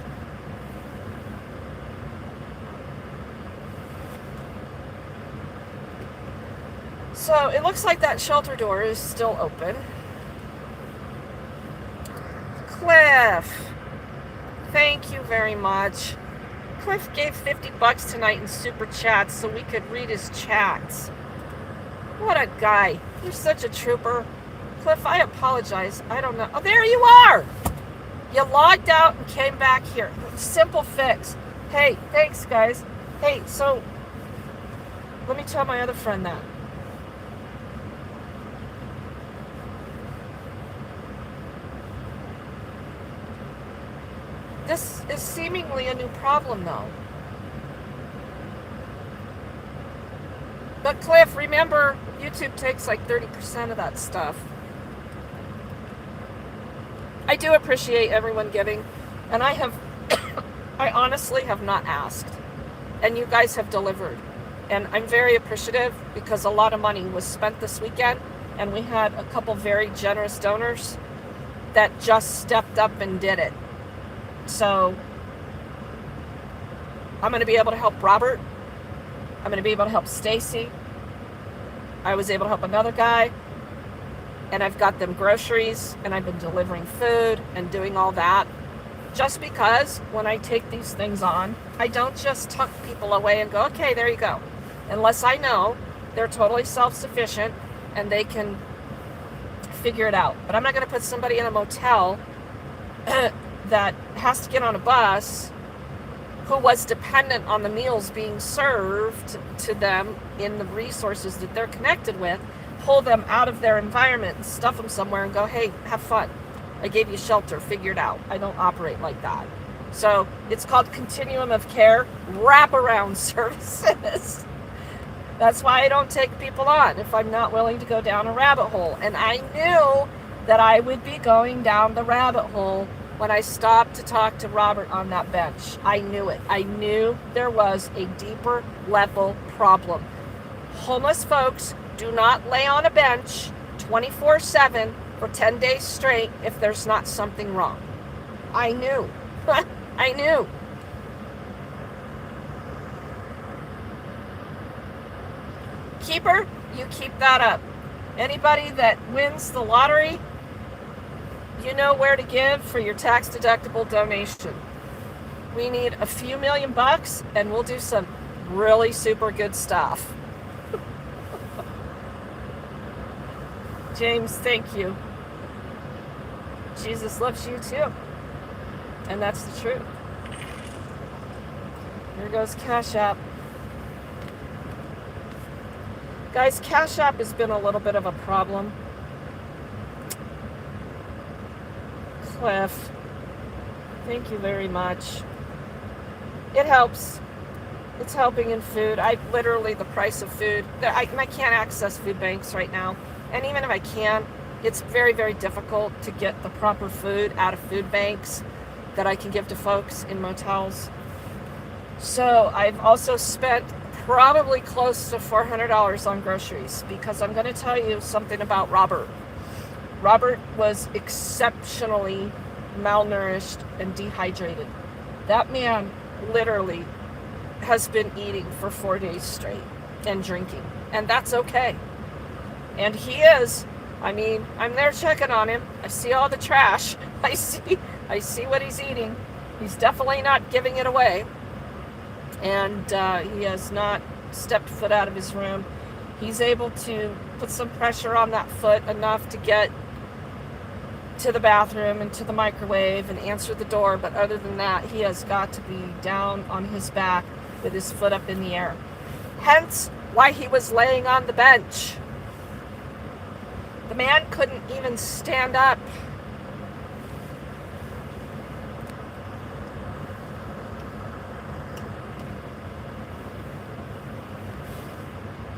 So it looks like that shelter door is still open. Cliff, thank you very much. Cliff gave $50 tonight in super chats so we could read his chats. What a guy. You're such a trooper. Cliff, I apologize. I don't know. Oh, there you are. You logged out and came back here. Simple fix. Hey, thanks, guys. Hey, so let me tell my other friend that. This is seemingly a new problem, though. But Cliff, remember, YouTube takes like 30% of that stuff. I do appreciate everyone giving, and I honestly have not asked, and you guys have delivered. And I'm very appreciative because a lot of money was spent this weekend, and we had a couple very generous donors that just stepped up and did it. So I'm going to be able to help Robert. I'm going to be able to help Stacy. I was able to help another guy. And I've got them groceries. And I've been delivering food and doing all that. Just because when I take these things on, I don't just tuck people away and go, okay, there you go. Unless I know they're totally self-sufficient and they can figure it out. But I'm not going to put somebody in a motel that has to get on a bus who was dependent on the meals being served to them in the resources that they're connected with, pull them out of their environment and stuff them somewhere and go, hey, have fun. I gave you shelter, figure it out. I don't operate like that. So it's called continuum of care, wraparound services. That's why I don't take people on if I'm not willing to go down a rabbit hole. And I knew that I would be going down the rabbit hole when I stopped to talk to Robert on that bench. I knew it. I knew there was a deeper level problem. Homeless folks do not lay on a bench 24/7 for 10 days straight if there's not something wrong. I knew. I knew. Keeper, you keep that up. Anybody that wins the lottery, you know where to give for your tax-deductible donation. We need a few $1,000,000 and we'll do some really super good stuff. James, thank you. Jesus loves you too. And that's the truth. Here goes Cash App. Guys, Cash App has been a little bit of a problem. Cliff, thank you very much. It helps. It's helping in food. The price of food, I can't access food banks right now. And even if I can, it's very, very difficult to get the proper food out of food banks that I can give to folks in motels. So I've also spent probably close to $400 on groceries, because I'm going to tell you something about Robert. Robert was exceptionally malnourished and dehydrated. That man literally has been eating for 4 days straight and drinking, and that's okay. And he is. I mean, I'm there checking on him. I see all the trash. I see what he's eating. He's definitely not giving it away. And he has not stepped foot out of his room. He's able to put some pressure on that foot enough to get to the bathroom and to the microwave and answer the door. But other than that, he has got to be down on his back with his foot up in the air. Hence why he was laying on the bench. The man couldn't even stand up.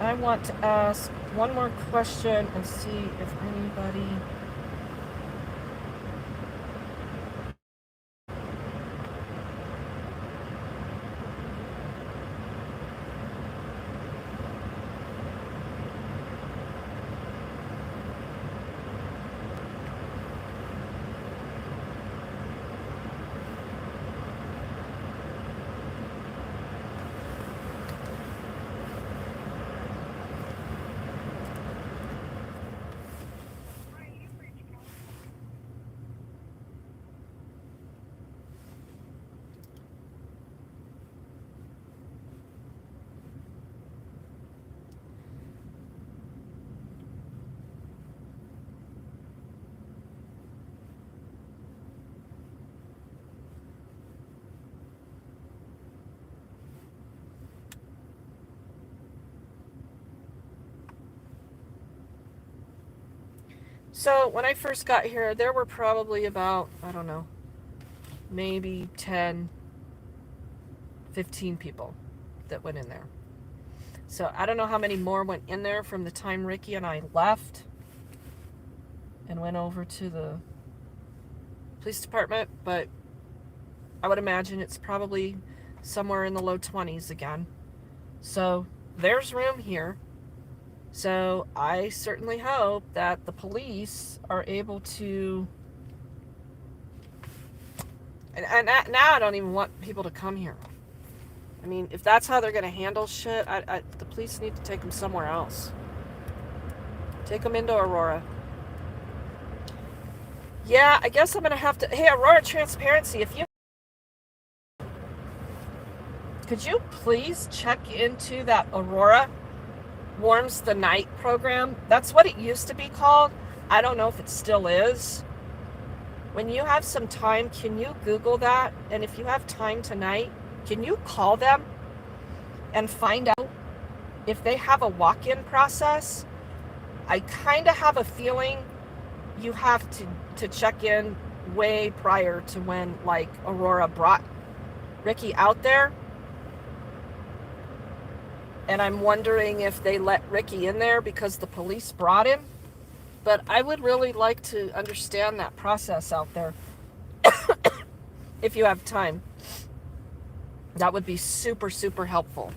I want to ask one more question and see if anybody... So when I first got here, there were probably about, I don't know, maybe 10, 15 people that went in there. So I don't know how many more went in there from the time Ricky and I left and went over to the police department, but I would imagine it's probably somewhere in the low 20s again. So there's room here. So I certainly hope that the police are able to, and now I don't even want people to come here. I mean, if that's how they're going to handle shit, the police need to take them somewhere else. Take them into Aurora. Yeah, I guess I'm going to have to, hey, Aurora Transparency, if you, could you please check into that Aurora Warms the Night program? That's what it used to be called. I don't know if it still is. When you have some time, can you Google that? And if you have time tonight, can you call them and find out if they have a walk-in process? I kind of have a feeling you have to check in way prior to when, like, Aurora brought Ricky out there. And I'm wondering if they let Ricky in there because the police brought him. But I would really like to understand that process out there. If you have time. That would be super, super helpful.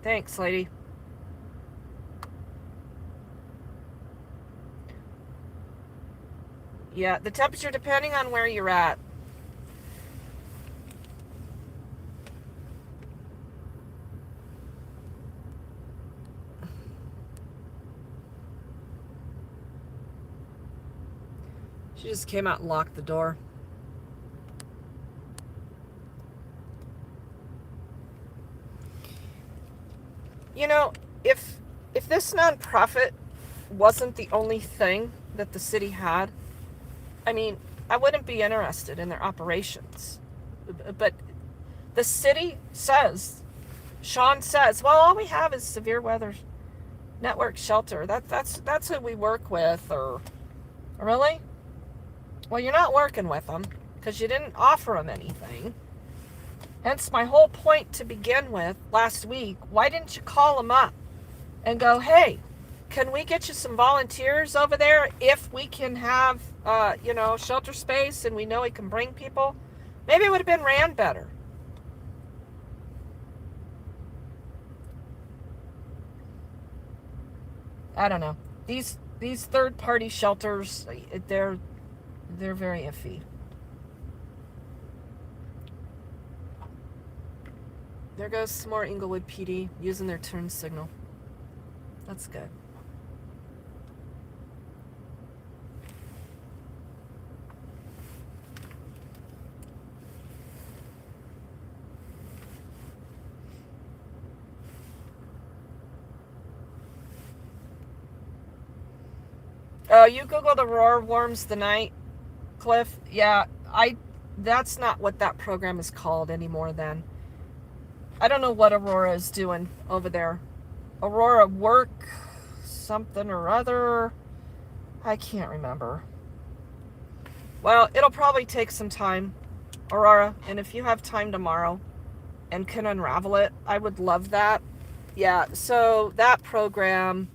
Thanks, lady. Yeah, the temperature depending on where you're at. She just came out and locked the door. You know, if this nonprofit wasn't the only thing that the city had, I mean, I wouldn't be interested in their operations. But the city says, Sean says, well, all we have is severe weather network shelter. That's who we work with. Or really? Well, you're not working with them because you didn't offer them anything. Hence my whole point to begin with last week. Why didn't you call them up and go, hey, can we get you some volunteers over there if we can have, shelter space and we know we can bring people? Maybe it would have been ran better. I don't know. These third-party shelters, they're very iffy. There goes some more Inglewood PD using their turn signal. That's good. Oh, you Googled Aurora Warms the Night, Cliff? Yeah, that's not what that program is called anymore then. I don't know what Aurora is doing over there. Aurora Work something or other. I can't remember. Well, it'll probably take some time, Aurora, and if you have time tomorrow and can unravel it, I would love that. Yeah, so that program,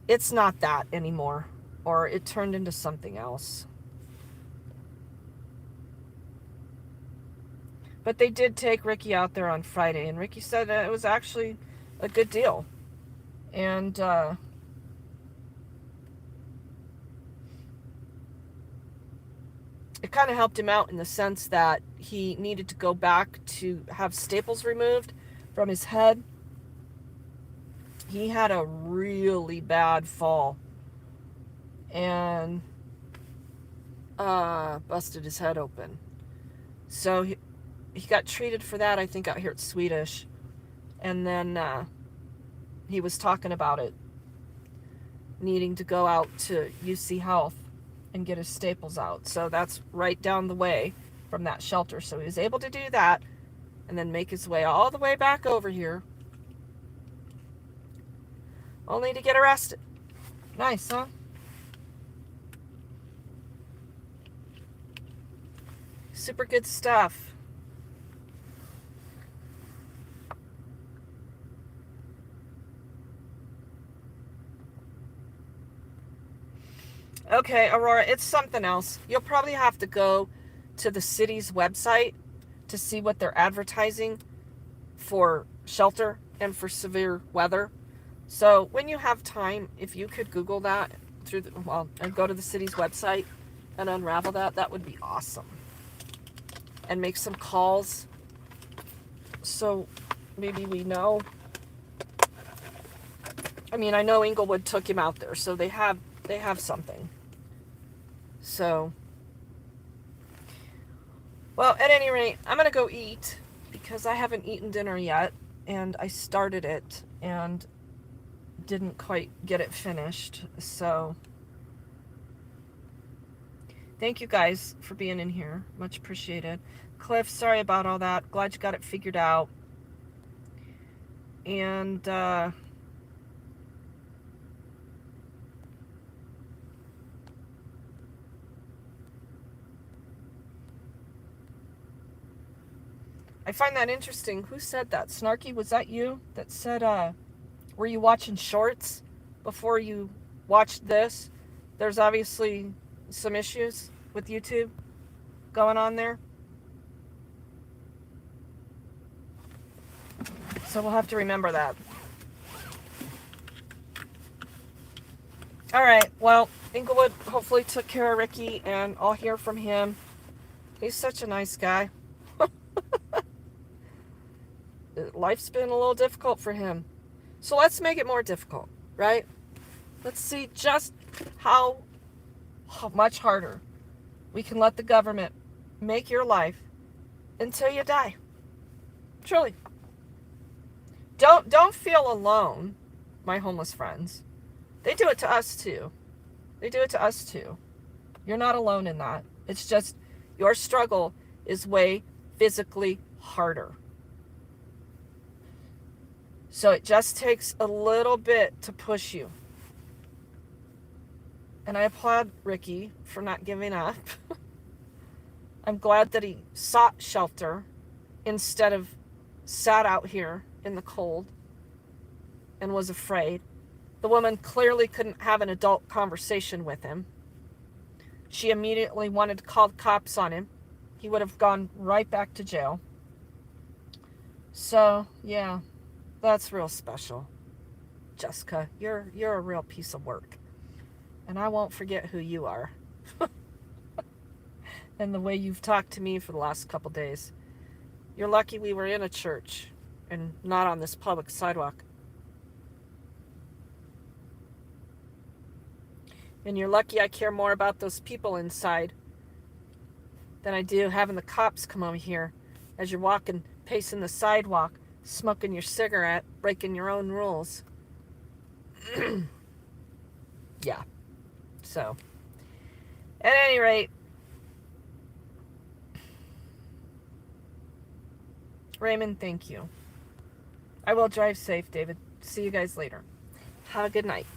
it's not that anymore, or it turned into something else. But they did take Ricky out there on Friday, and Ricky said it was actually a good deal. And it kind of helped him out in the sense that he needed to go back to have staples removed from his head. He had a really bad fall and busted his head open. So he got treated for that, I think, out here at Swedish. And then he was talking about it, needing to go out to UC Health and get his staples out. So that's right down the way from that shelter. So he was able to do that and then make his way all the way back over here, only to get arrested. Nice, huh? Super good stuff. Okay, Aurora, it's something else. You'll probably have to go to the city's website to see what they're advertising for shelter and for severe weather. So when you have time, if you could Google that and go to the city's website and unravel that, that would be awesome. And make some calls so maybe we know. I mean, I know Inglewood took him out there, so they have something. So, well, at any rate, I'm going to go eat because I haven't eaten dinner yet, and I started it and didn't quite get it finished. So, thank you guys for being in here. Much appreciated. Cliff, sorry about all that. Glad you got it figured out. And, I find that interesting. Who said that? Snarky, was that you that said, were you watching shorts before you watched this? There's obviously some issues with YouTube going on there. So we'll have to remember that. All right, well, Inglewood hopefully took care of Ricky, and I'll hear from him. He's such a nice guy. Life's been a little difficult for him. So let's make it more difficult, right? Let's see just how much harder we can let the government make your life until you die. Truly. Don't feel alone, my homeless friends. They do it to us too. They do it to us too. You're not alone in that. It's just your struggle is way physically harder. So it just takes a little bit to push you. And I applaud Ricky for not giving up. I'm glad that he sought shelter instead of sat out here in the cold and was afraid. The woman clearly couldn't have an adult conversation with him. She immediately wanted to call the cops on him. He would have gone right back to jail. So, yeah, that's real special. Jessica, you're a real piece of work. And I won't forget who you are. And the way you've talked to me for the last couple days. You're lucky we were in a church and not on this public sidewalk. And you're lucky I care more about those people inside than I do having the cops come over here as you're walking, pacing the sidewalk, smoking your cigarette, breaking your own rules. Yeah. So, at any rate, Raymond, thank you. I will drive safe, David. See you guys later. Have a good night.